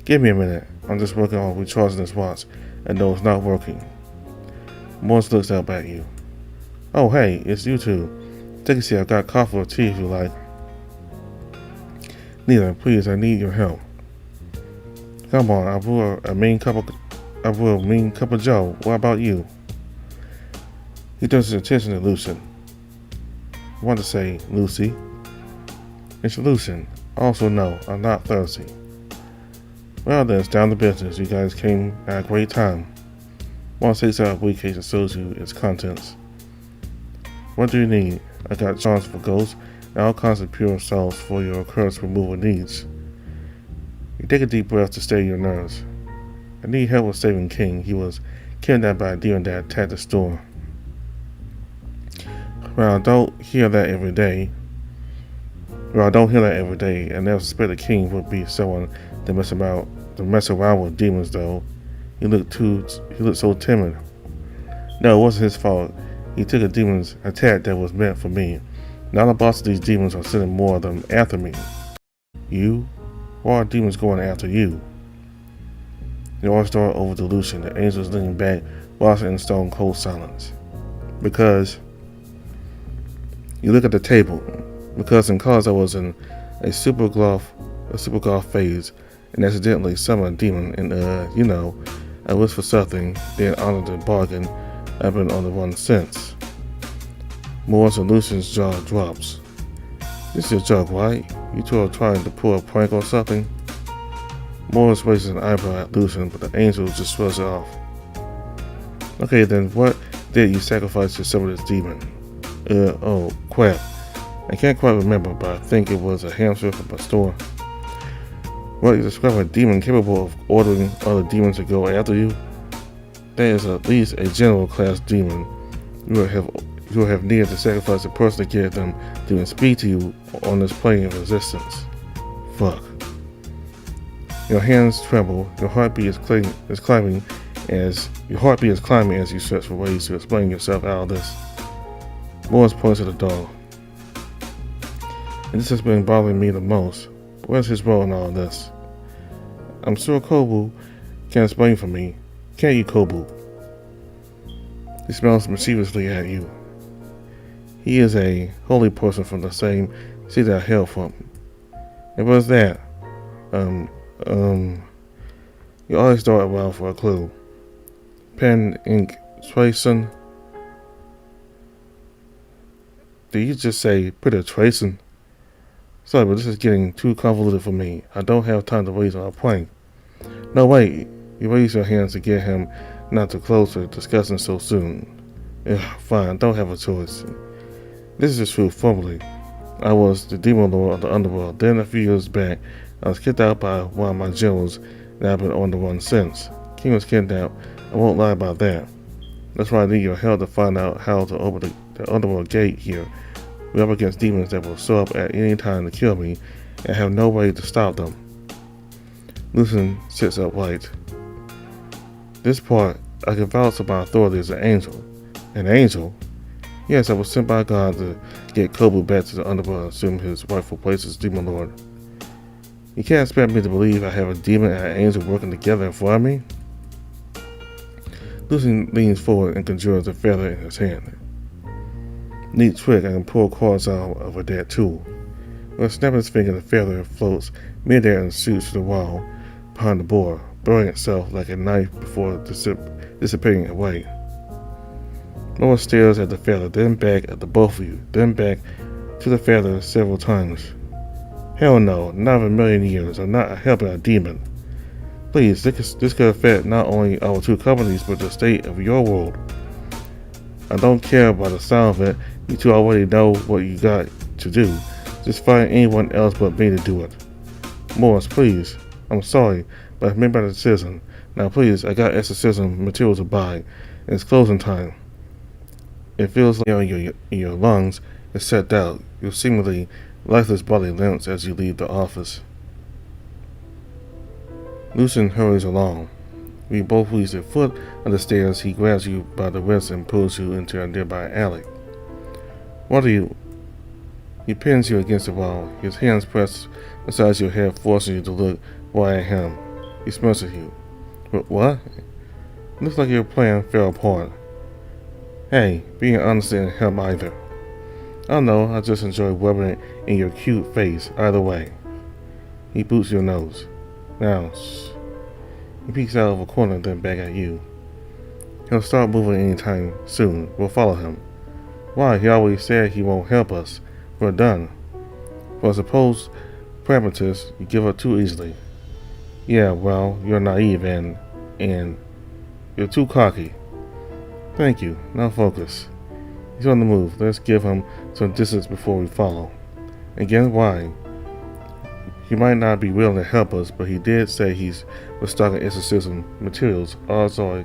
Give me a minute. I'm just working on recharging this watch, and no, it's not working. Morris looks up at you. Oh, hey, it's you two. Take a seat. I've got coffee or tea if you like. Neither, please. I need your help. Come on, I brew a mean cup of Joe. What about you? He turns his attention to Lucian. I want to say Lucy. It's Lucian. Also, no, I'm not thirsty. Well, then, it's down to business. You guys came at a great time. 1 6-hour briefcase that shows you its contents. What do you need? I got charms for ghosts and all kinds of pure salts for your curse removal needs. You take a deep breath to steady your nerves. I need help with saving King. He was kidnapped by a demon that attacked the store. Well, I don't hear that every day. I never suspected King would be someone that mess around with demons, though. He looked so timid. No, it wasn't his fault. He took a demon's attack that was meant for me. Now the boss of these demons are sending more of them after me. You? Why are demons going after you? The orange door over to Lucian. The angels leaning back, watching in stone cold silence. Because you look at the table. Because in college I was in a super golf phase, and accidentally summoned a demon, and I wished for something, then honored the bargain. I've been on the run since. Morris and Lucian's jaw drops. This is your joke, right? You two are trying to pull a prank or something? Morris raises an eyebrow at Lucian, but the angel just shrugs it off. Okay, then what did you sacrifice to summon this demon? Oh, crap. I can't quite remember, but I think it was a hamster from a store. Well, you describe a demon capable of ordering other demons to go after you? That is at least a general class demon. You will have needed to sacrifice a person to get them to even speak to you on this plane of existence. Fuck. Your hands tremble. Your heartbeat is climbing as you search for ways to explain yourself out of this. Morris points at the dog. And this has been bothering me the most. Where's his role in all this? I'm sure Kobu can explain for me. Can't you, Kobu? He smiles mischievously at you. He is a holy person from the same city that I hail from. And what's that? You always start around for a clue. Pen, ink, tracing. Did you just say put a tracing? Sorry, but this is getting too convoluted for me. I don't have time to waste on a prank. No, wait. You raise your hands to get him not too close to discussing so soon. Ugh, fine, don't have a choice. This is the truth, formally. I was the demon lord of the underworld. Then a few years back, I was kicked out by one of my generals, and I've been on the run since. King was kidnapped. I won't lie about that. That's why I need your help to find out how to open the underworld gate here. We're up against demons that will show up at any time to kill me, and have no way to stop them. Lucian sits upright. This part, I can vouch for my authority as an angel. An angel? Yes, I was sent by God to get Kobu back to the underworld and assume his rightful place as demon lord. You can't expect me to believe I have a demon and an angel working together in front of me? Lucian leans forward and conjures a feather in his hand. Neat trick, I can pull cards out of a dead tool. With a snap of his finger, the feather floats midair and shoots to the wall behind the board, burning itself like a knife before disappearing away. Noah stares at the feather, then back at the both of you, then back to the feather several times. Hell no, not in a million years. I'm not helping a demon. Please, this could affect not only our two companies, but the state of your world. I don't care about the sound of it. You two already know what you got to do. Just find anyone else but me to do it. Morris, please. I'm sorry, but I've made my decision. Now please, I got exorcism material to buy, and it's closing time. It feels like your lungs is set out. Your seemingly lifeless body limps as you leave the office. Lucian hurries along. We both reach a foot of the stairs. He grabs you by the wrist and pulls you into a nearby alley. What are you? He pins you against the wall. His hands press beside your head, forcing you to look right at him. He smirks at you. What? Looks like your plan fell apart. Hey, being honest didn't help either. I don't know, I just enjoy rubbing it in your cute face either way. He boots your nose. Now, shh. He peeks out of a corner, then back at you. He'll start moving anytime soon. We'll follow him. Why? He always said he won't help us. We're done. For a supposed pragmatist, you give up too easily. Yeah, well, you're naive and you're too cocky. Thank you. Now focus. He's on the move. Let's give him some distance before we follow. Again, why? He might not be willing to help us, but he did say he's restocking exorcism materials. Odds are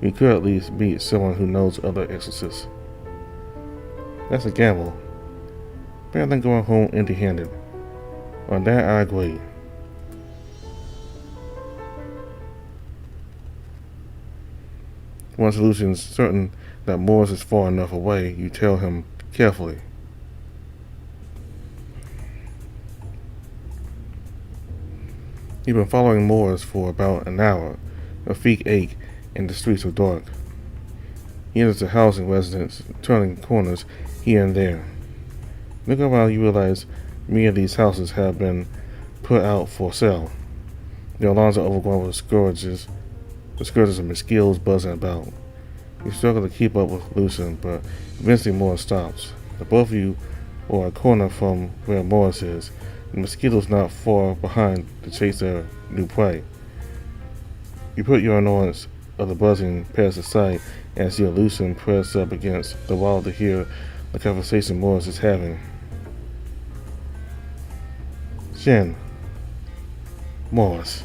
we could at least meet someone who knows other exorcists. That's a gamble. Better than going home empty-handed. On that, I agree. Once Lucian's certain that Morris is far enough away, you tell him carefully. You've been following Morris for about an hour. Your feet ache and the streets are dark. He enters a housing residence, turning corners here and there. Looking around, you realize many of these houses have been put out for sale. Their lawns are overgrown with scourges of mosquitoes buzzing about. You struggle to keep up with Lucian, but eventually Morris stops. The both of you are a corner from where Morris is. The mosquitoes not far behind to chase their new prey. You put your annoyance of the buzzing past aside as you and Lucian press up against the wall to hear the conversation Morris is having. Jen. Morris.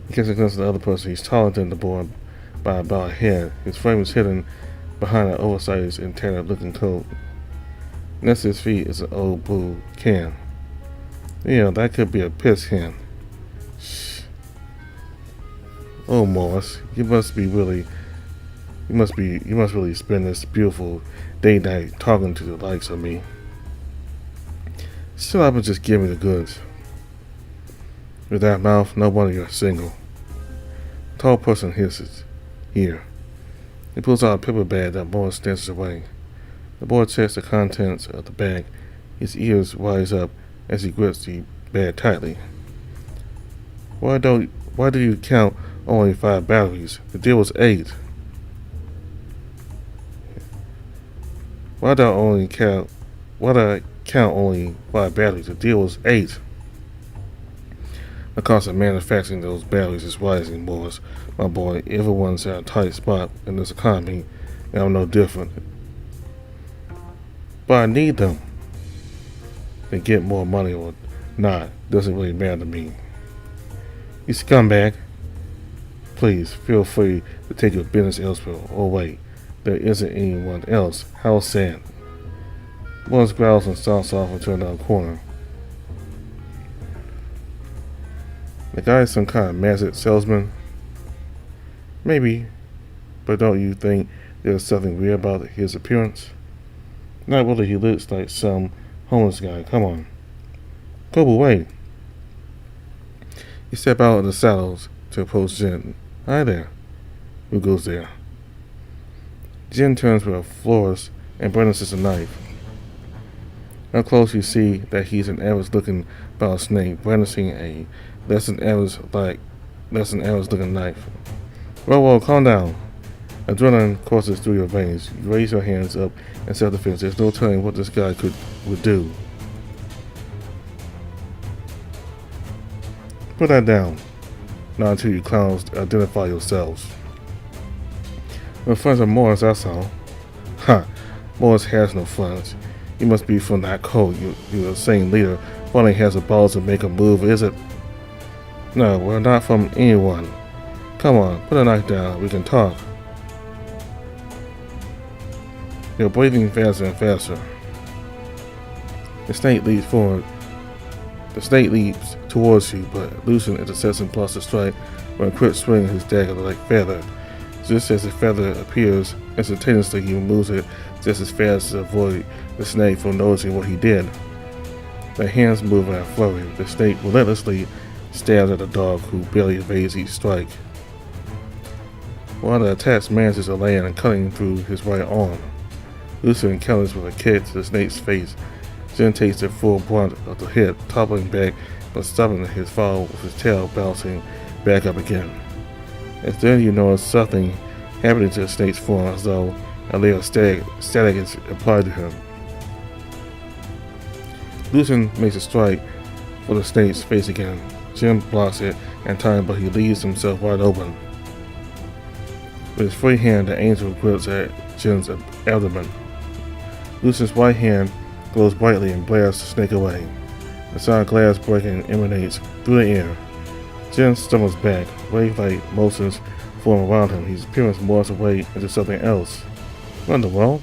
He gets against the other person. He's taller than the boy by about a head. His frame is hidden behind an oversized and tattered-looking coat. Next to his feet is an old blue can. Yeah, that could be a piss can. Shh. Oh, Morris, you must really spend this beautiful day night talking to the likes of me. Shut up and just give me the goods. With that mouth, no wonder you're single. A tall person hisses. Here. He pulls out a paper bag that Morris snatches away. The boy checks the contents of the bag. His ears rise up as he grips the bag tightly. Why do you count only 5 batteries? The deal was 8. Why do I count only 5 batteries? The deal was 8. The cost of manufacturing those batteries is rising, Morris. My boy, everyone's at a tight spot in this economy, and I'm no different. But I need them. They get more money or not, doesn't really matter to me. You scumbag. Please, feel free to take your business elsewhere. Oh wait, there isn't anyone else. How sad. Morris growls and stomps off into another corner. The guy is some kind of magic salesman? Maybe, but don't you think there's something weird about his appearance? Not really, he looks like some homeless guy. Come on. Kobo, wait. You step out of the saddles to approach Jen. Hi there. Who goes there? Jen turns with a florist and brandishes a knife. Up close you see that he's an average-looking brown snake brandishing a less than average looking knife. Whoa, calm down. Adrenaline courses through your veins. You raise your hands up in self-defense. There's no telling what this guy would do. Put that down. Not until you clowns identify yourselves. We're friends of Morris, that's all. Ha! Morris has no friends. You must be from that code. You're a sane leader. Finally has the balls to make a move, is it? No, we're not from anyone. Come on, put a knife down. We can talk. You're breathing faster and faster. The snake leaps forward. The snake leaps towards you, but Lucian intercepts and blocks the strike when a quick swing his dagger like feather. Just as the feather appears, instantaneously he removes it just as fast to avoid the snake from noticing what he did. The hands move in a flurry. The snake relentlessly stabs at the dog, who barely evades each strike. While the attack manages to land and cutting through his right arm, Lucian encounters with a kick to the snake's face, then takes the full brunt of the hit, toppling back but stopping his fall with his tail bouncing back up again. And then you notice something happening to the snake's form, as though a layer of static is applied to him. Lucian makes a strike for the snake's face again. Jin blocks it in time, but he leaves himself wide open. With his free hand, the angel grips at Jin's abdomen. Lucian's right hand glows brightly and blasts the snake away. The sound of glass breaking emanates through the air. Jin stumbles back, wave-like motions form around him. His appearance morphs away into something else. What in the world?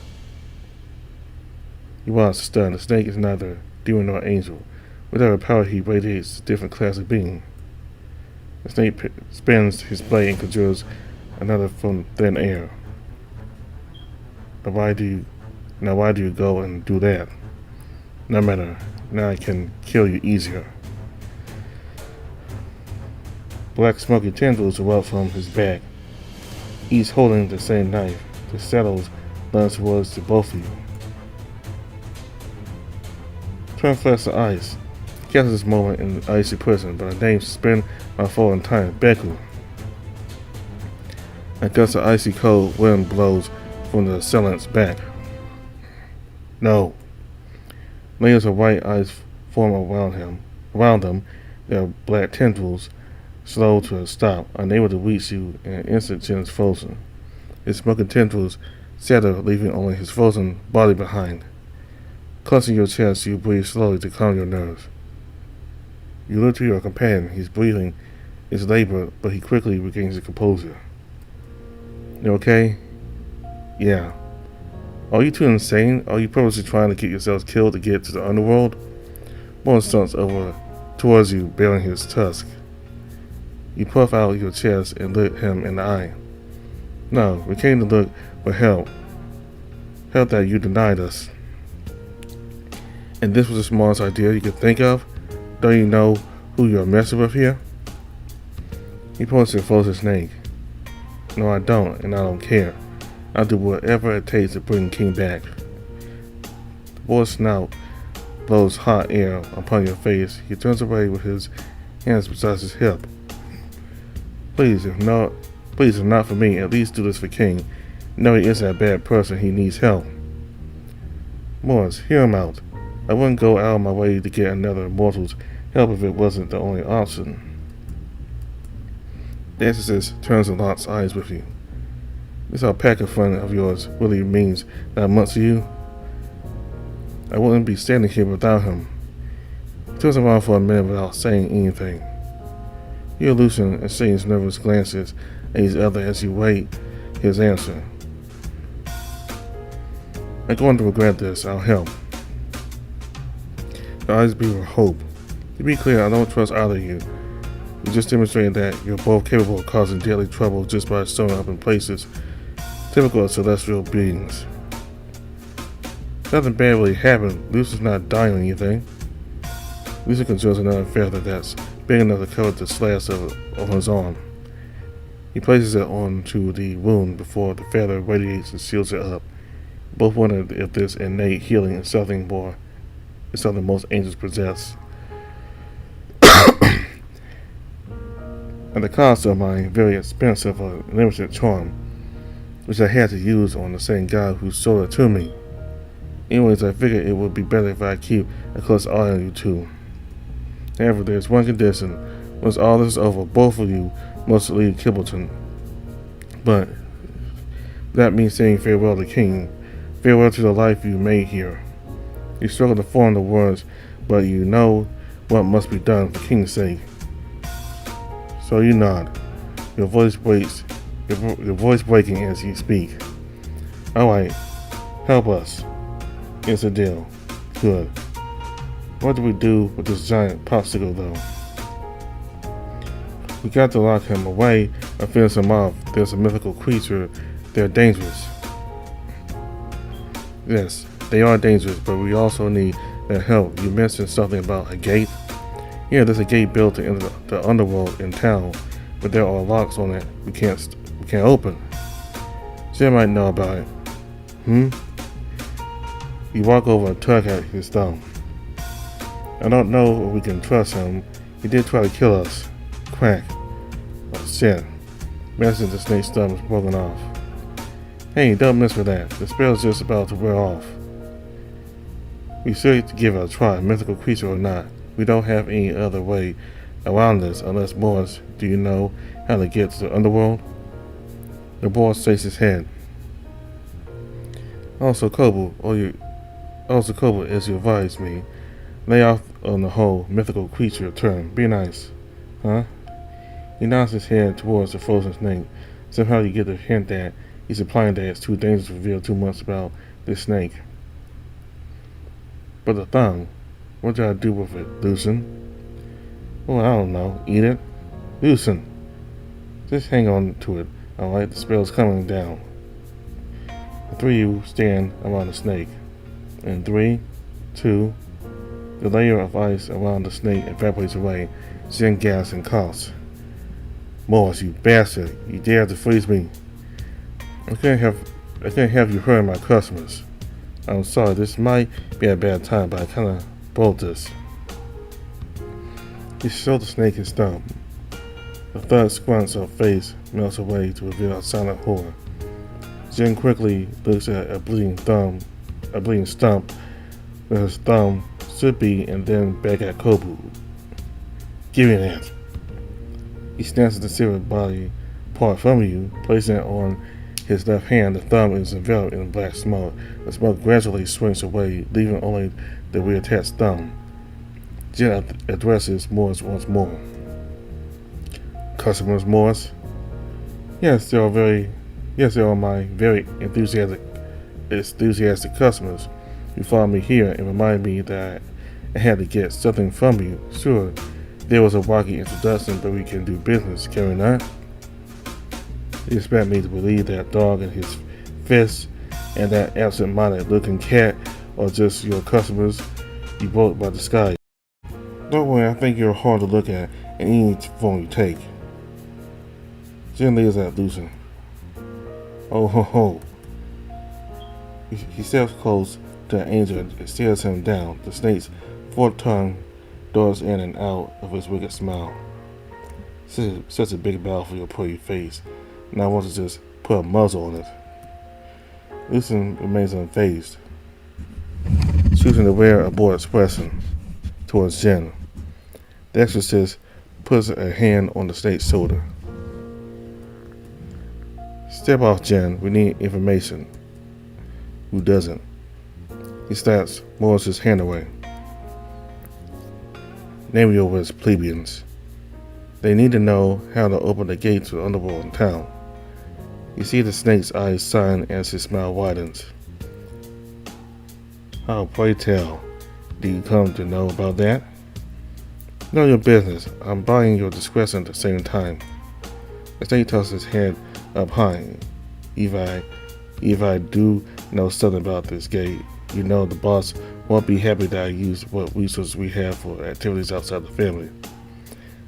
He was stunned. The snake is neither demon nor angel. Whatever power he radiates, a different class of being. The snake spins his blade and conjures another from thin air. But why do you go and do that? No matter. Now I can kill you easier. Black smoky tendrils erupt from his back, each holding the same knife. The shadows lunge towards the both of you. Turn flesh to ice. Capture this moment in the icy prison, but a name suspend my fall in time. Beku. A gust of icy cold wind blows from the assailant's back. No. Layers of white ice form around them, their black tendrils slow to a stop, unable to reach you in an instant. Jin is frozen. His smoking tendrils shatter, leaving only his frozen body behind. Clutching your chest, you breathe slowly to calm your nerves. You look to your companion. His breathing is labored, but he quickly regains his composure. You okay? Yeah. Are you two insane? Are you purposely trying to get yourselves killed to get to the underworld? Morris stunts over towards you, bearing his tusk. You puff out your chest and look him in the eye. No, we came to look for help. Help that you denied us. And this was the smartest idea you could think of? Don't you know who you're messing with here? He points to the frozen snake. No, I don't, and I don't care. I'll do whatever it takes to bring King back. The boy's snout blows hot air upon your face. He turns away with his hands beside his hip. Please, if not for me, at least do this for King. No, he isn't a bad person. He needs help. Morris, hear him out. I wouldn't go out of my way to get another mortal's help if it wasn't the only option. The exorcist turns and locks eyes with you. This alpaca friend of yours really means that much to you? I wouldn't be standing here without him. He turns around for a minute without saying anything. You hear Lucian exchange nervous glances at each other as you wait his answer. I'm going to regret this. I'll help. The eyes beam with hope. To be clear, I don't trust either of you. You just demonstrated that you're both capable of causing deadly trouble just by showing up in places typical of celestial beings. Nothing bad really happened. Lucian's not dying or anything. Lucian controls another feather that's big enough to cover the slash on his arm. He places it onto the wound before the feather radiates and seals it up. Both wonder if this innate healing is something most angels possess. At the cost of my very expensive limited charm, which I had to use on the same guy who sold it to me. Anyways, I figured it would be better if I keep a close eye on you two. However, there's one condition. Once all this is over, both of you must leave Kibbleton. But that means saying farewell to King. Farewell to the life you made here. You struggle to form the words, but you know what must be done for King's sake. So you nod. Your voice breaks. Your voice breaking as you speak. All right, help us. It's a deal. Good. What do we do with this giant popsicle, though? We got to lock him away and finish him off. There's a mythical creature. They're dangerous. Yes, they are dangerous, but we also need their help. You mentioned something about a gate. Yeah, there's a gate built to enter the underworld in town, but there are locks on it we can't open. Jim might know about it. You walk over and tug at his thumb. I don't know if we can trust him. He did try to kill us. Crack. Oh shit. Imagine the snake's thumb is broken off. Hey, don't mess with that. The spell's just about to wear off. We should give it a try, mythical creature or not. We don't have any other way around this unless Morris, do you know how to get to the underworld? The boy shakes his head. Also, Kobo, as you advised me, lay off on the whole mythical creature term. Be nice. Huh? He nods his head towards the frozen snake. Somehow you get the hint that he's implying that it's too dangerous to reveal too much about this snake. But the thumb, what did I do with it, Lucian? Oh, I don't know. Eat it? Lucian, just hang on to it. Alright, the spell's coming down. The three of you stand around the snake. In 3, 2, the layer of ice around the snake evaporates away. Jen gasps and coughs. Morris, you bastard! You dared to freeze me. I can't have you hurting my customers. I'm sorry, this might be a bad time, but I kinda broke this. He showed the snake his thumb. The thud squints her face melts away to reveal a silent horror. Jen quickly looks at a bleeding stump where his thumb should be, and then back at Kobu. Give me that. He snatches the severed body part from you, placing it on his left hand. The thumb is enveloped in black smoke. The smoke gradually swings away, leaving only the reattached thumb. Jen addresses Morris once more. Customers, Morris? Yes, they are my very enthusiastic customers. You followed me here and reminded me that I had to get something from you. Sure, there was a rocky introduction, but we can do business, can we not? You expect me to believe that dog and his fists and that absent-minded looking cat are just your customers you bought by the sky? Don't worry, I think you're hard to look at in any form you take. Jen leers at Lucian. Oh ho ho. He steps close to the angel and stares him down. The snake's forked tongue darts in and out of his wicked smile. Such a big bow for your pretty face, and I want to just put a muzzle on it. Lucian remains unfazed, choosing to wear a bored expression towards Jen. The exorcist puts a hand on the snake's shoulder. Step off, Jen. We need information. Who doesn't? He slaps Morris's hand away. Name your words, plebeians. They need to know how to open the gate to the underworld in town. You see the snake's eyes shine as his smile widens. Oh, pray tell. Do you come to know about that? Know your business. I'm buying your discretion at the same time. The snake tosses his head up high. If I do know something about this gate, you know the boss won't be happy that I use what resources we have for activities outside the family.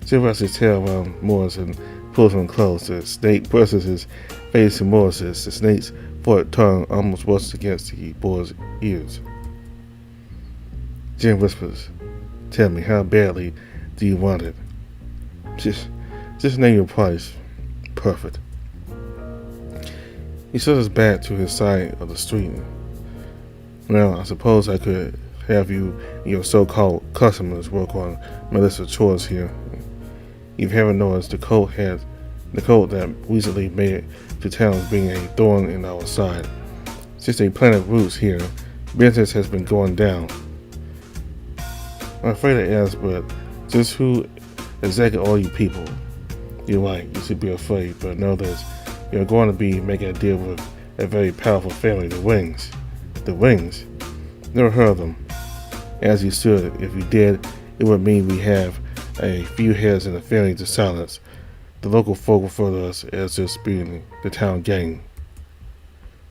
She wraps his tail around Morris and pulls him close. The snake presses his face to Morris's. The snake's forked tongue almost brushes against the boy's ears. Jen whispers, "Tell me, how badly do you want it? Just name your price." Perfect. He shuttles back to his side of the street. Well, I suppose I could have you and your so-called customers work on Melissa's chores here. If you haven't noticed, the cold that recently made it to town as being a thorn in our side. Since they planted roots here, business has been going down. I'm afraid to ask, but just who exactly are you people? You're right, you should be afraid, but know this. You're going to be making a deal with a very powerful family, the Wings. The Wings? Never heard of them. As you should. If you did, it would mean we have a few heads in the family to silence. The local folk refer to us as just being the town gang.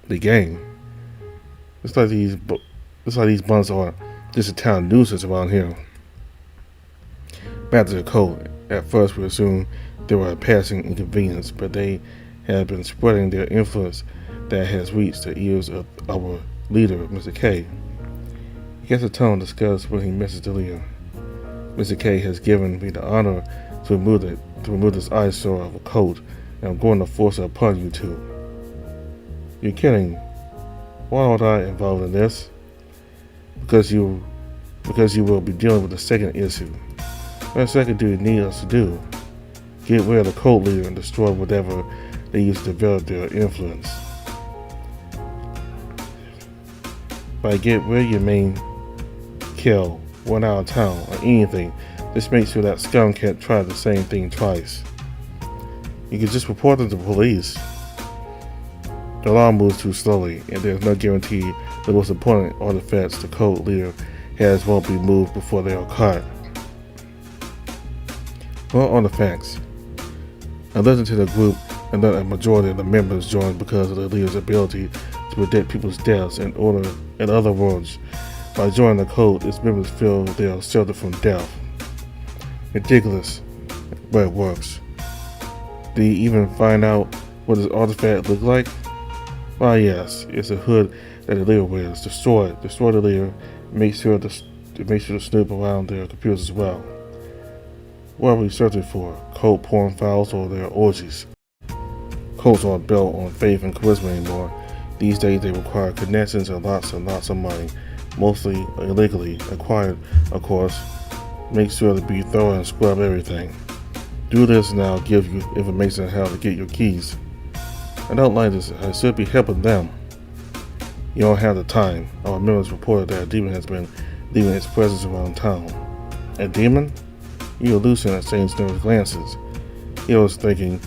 The gang? It's like these bunts are just a town nuisance around here. Back to the code. At first we assumed they were a passing inconvenience, but they have been spreading their influence that has reached the ears of our leader, Mr. K. He gets a tone to discuss when he misses the leader. Mr. K has given me the honor to remove this eyesore of a coat, and I'm going to force it upon you two. You're kidding. Why aren't I involved in this? Because you will be dealing with the second issue. What second do you need us to do? Get rid of the cult leader and destroy whatever they use to develop their influence. By get rid of your main kill, one out of town, or anything, this makes sure that scum can't try the same thing twice. You can just report them to the police. The law moves too slowly, and there's no guarantee the most important artifacts the cult leader has won't be moved before they are caught. What artifacts? I listened to the group, and that a majority of the members joined because of the leader's ability to predict people's deaths. In other words, by joining the cult, its members feel they are sheltered from death. Ridiculous, but it works. Did you even find out what this artifact looked like? Why, yes, it's a hood that the leader wears. Destroy it. Destroy the leader. Make sure to snoop around their computers as well. What are we searching for? Cult porn files or their orgies? Cults aren't built on faith and charisma anymore. These days they require connections and lots of money, mostly illegally acquired, of course. Make sure to be thorough and scrub everything. Do this and I'll give you information on how to get your keys. I don't like this. I should be helping them. You don't have the time. Our members reported that a demon has been leaving its presence around town. A demon? You and Lucian exchanged nervous glances. He was thinking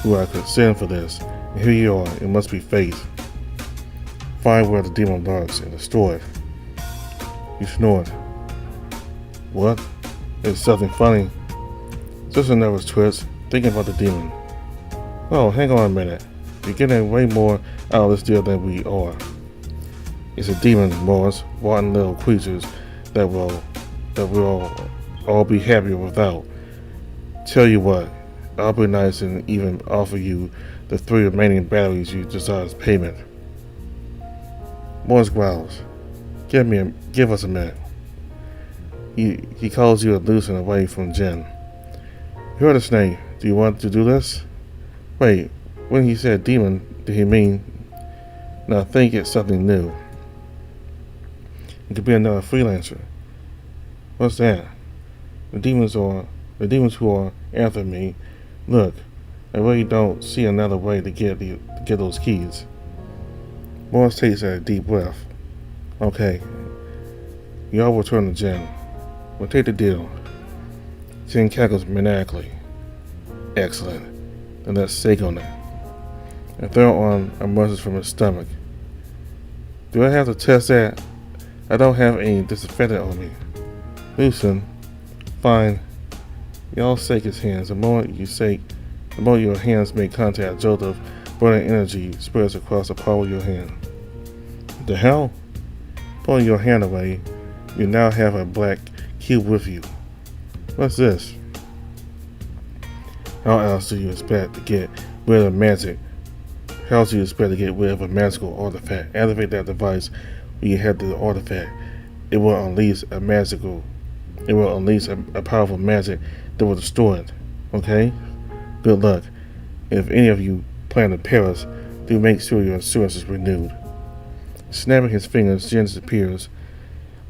who I could send for this, and here you are. It must be fate. Find where the demon lurks and destroy it. You snored. What? It's something funny. Just a nervous twist, thinking about the demon. Oh, hang on a minute. You're getting way more out of this deal than we are. It's a demon, Morris, rotten little creatures that we'll all be happier without. Tell you what, I'll be nice and even offer you the 3 remaining batteries you desire as payment. Morris growls. Give us a minute. He calls you and Lucian away from Jen. You heard the snake. Do you want to do this? Wait, when he said demon, did he mean? Now think it's something new. It could be another freelancer. What's that? The demons who are after me. Look, I really don't see another way to get those keys. Morris takes a deep breath. Okay. You all return to Jen. We'll take the deal. Jen cackles maniacally. Excellent. Then let's shake on it. And throw on emerges from his stomach. Do I have to test that? I don't have any disinfectant on me. Lucian, fine. Y'all shake his hands. The moment your hands make contact, a jolt of burning energy spreads across the palm of your hand. What the hell? Pulling your hand away, you now have a black cube with you. What's this? How else do you expect to get rid of magic? How else do you expect to get rid of a magical artifact? Activate that device when you have the artifact. It will unleash a powerful magic that will destroy it. Okay? Good luck. If any of you plan to perish, do make sure your insurance is renewed. Snapping his fingers, Jen disappears.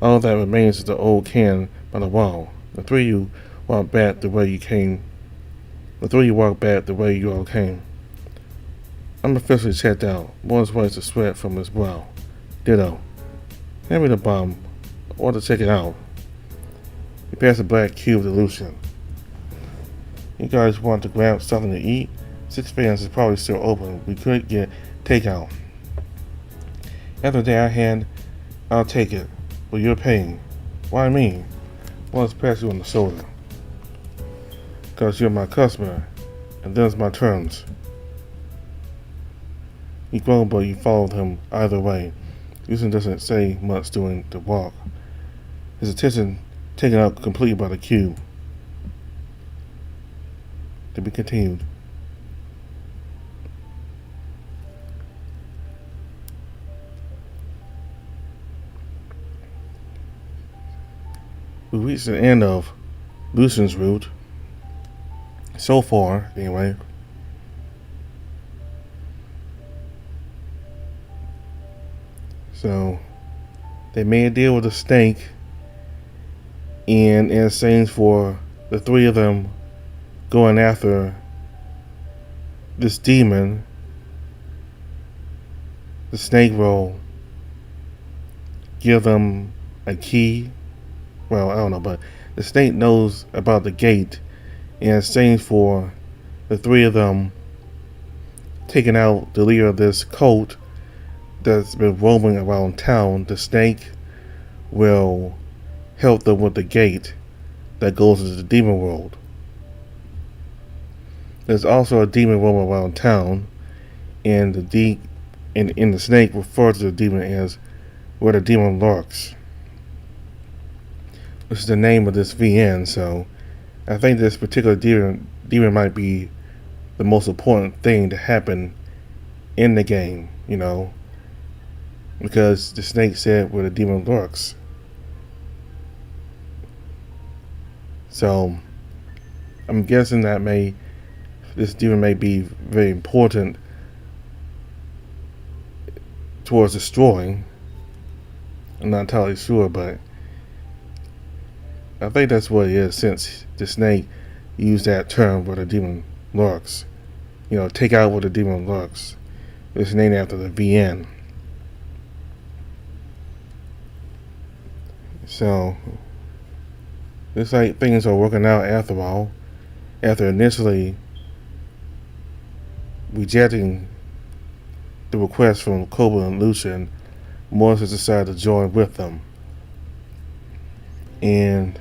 All that remains is the old can by the wall. The 3 of you walk back the way you came The three walked back the way you all came. I'm officially checked out. Morris wipes the sweat from his brow. Ditto. Hand me the bomb. I want to check it out. He passed the black cube to Lucian. You guys want to grab something to eat? Six Fans is probably still open. We could get takeout. After the day I had, I'll take it. But you're paying. Why me? Morris passed you on the shoulder. Because you're my customer, and them's my terms. He groaned, but you followed him either way. Lucian doesn't say much during the walk. His attention taken up completely by the cube. To be continued. We reached the end of Lucian's route. So far, anyway. So, they made a deal with the snake, and in exchange for the three of them going after this demon, the snake will give them a key. Well, I don't know, but the snake knows about the gate. In exchange for the three of them taking out the leader of this cult that's been roaming around town, the snake will help them with the gate that goes into the demon world. There's also a demon roaming around town, and the snake refers to the demon as where the demon lurks, which is the name of this VN. So I think this particular demon might be the most important thing to happen in the game, you know, because the snake said where the demon lurks. So I'm guessing that this demon may be very important towards destroying. I'm not entirely sure, but I think that's what it is, since the snake used that term where the demon lurks. You know, take out where the demon lurks. It's named after the VN. So, looks like things are working out after all. After initially rejecting the request from Koba and Lucian, Morris has decided to join with them. And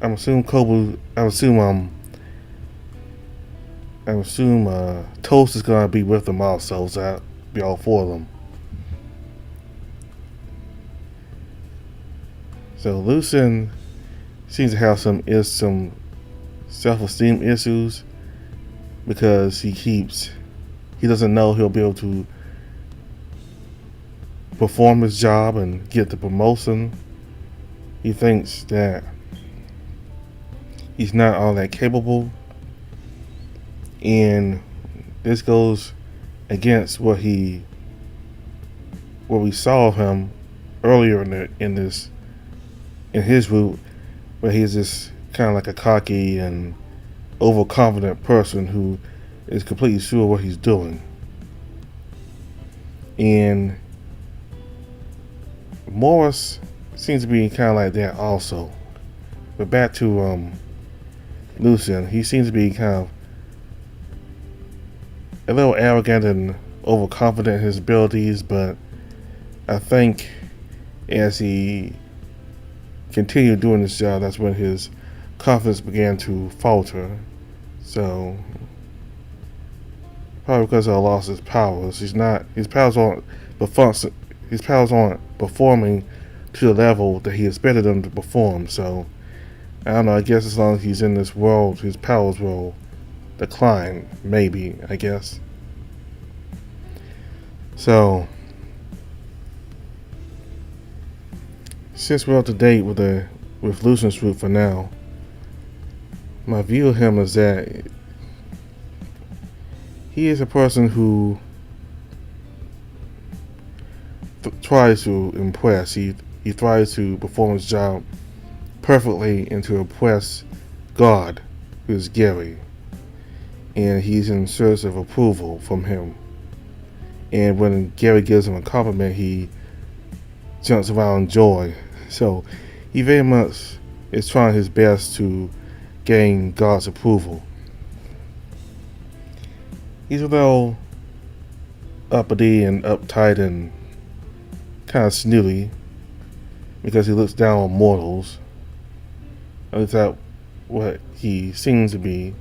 I assume Toast is gonna be with them also, so that'll be all four of them. So Lucian seems to have some self-esteem issues, because he doesn't know he'll be able to perform his job and get the promotion. He thinks that he's not all that capable, and this goes against what we saw of him earlier in his route, where he's just kind of like a cocky and overconfident person who is completely sure what he's doing. And Morris seems to be kind of like that also. But back to Lucian, he seems to be kind of a little arrogant and overconfident in his abilities, but I think as he continued doing this job, that's when his confidence began to falter. So probably because of lost his powers. His powers aren't performing to the level that he expected them to perform. So I don't know, I guess as long as he's in this world, his powers will decline, maybe, I guess. So since we're up to date with Lucian's route for now, my view of him is that he is a person who tries to impress. He tries to perform his job perfectly and to impress God, who is Gary. And he's in search of approval from him. And when Gary gives him a compliment, he jumps around in joy. So he very much is trying his best to gain God's approval. He's a little uppity and uptight and kind of snooty because he looks down on mortals. At least that's what he seems to be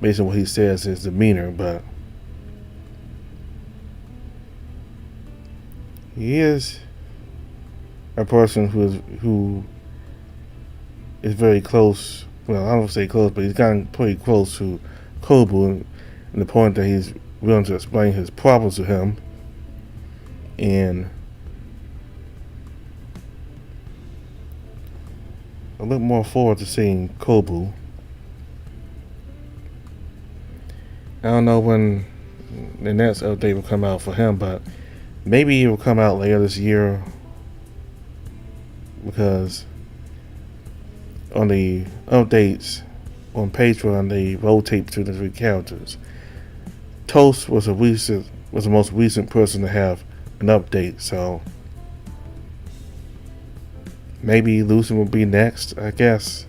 based on what he says his demeanor, but he is a person who is very close. Well, I don't say close, but he's gotten pretty close to Kobu, and the point that he's willing to explain his problems to him, and I look more forward to seeing Kobu. I don't know when the next update will come out for him, but maybe it will come out later this year, because on the updates on Patreon they rotate between the three characters. Toast was the most recent person to have an update, so maybe Lucian will be next, I guess.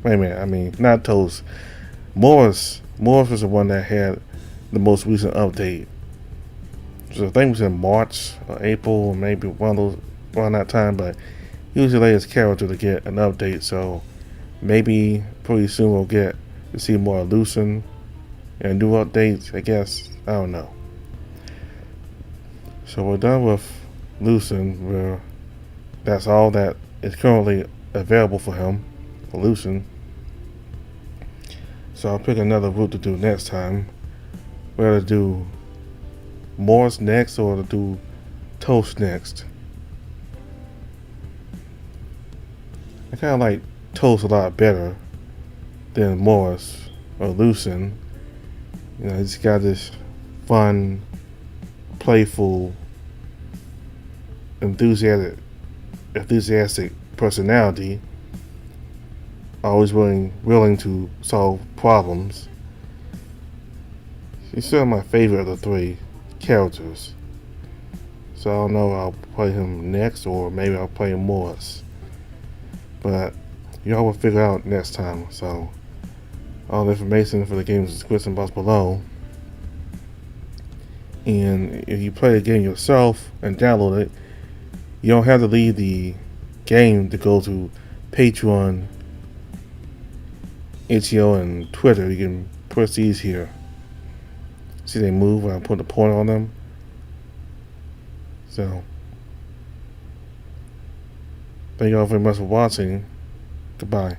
Wait a minute, I mean, not Toast. Morris was the one that had the most recent update. So I think it was in March or April, or maybe around that time, but he was the latest character to get an update, so maybe pretty soon we'll get to see more of Lucian and new updates, I guess. I don't know. So we're done with Lucian. That's all that is currently available for him, for Lucian. So I'll pick another route to do next time. Whether to do Morris next or to do Toast next. I kind of like Toast a lot better than Morris or Lucian. You know, he's got this fun, playful, enthusiastic personality. Always willing to solve problems. He's still my favorite of the three characters. So I don't know if I'll play him next or maybe I'll play Morris. But y'all will figure out next time. So all the information for the game's description box below. And if you play the game yourself and download it, you don't have to leave the game to go to Patreon, itch.io, and Twitter. You can press these here. See they move when I put the pointer on them. So thank you all very much for watching. Goodbye.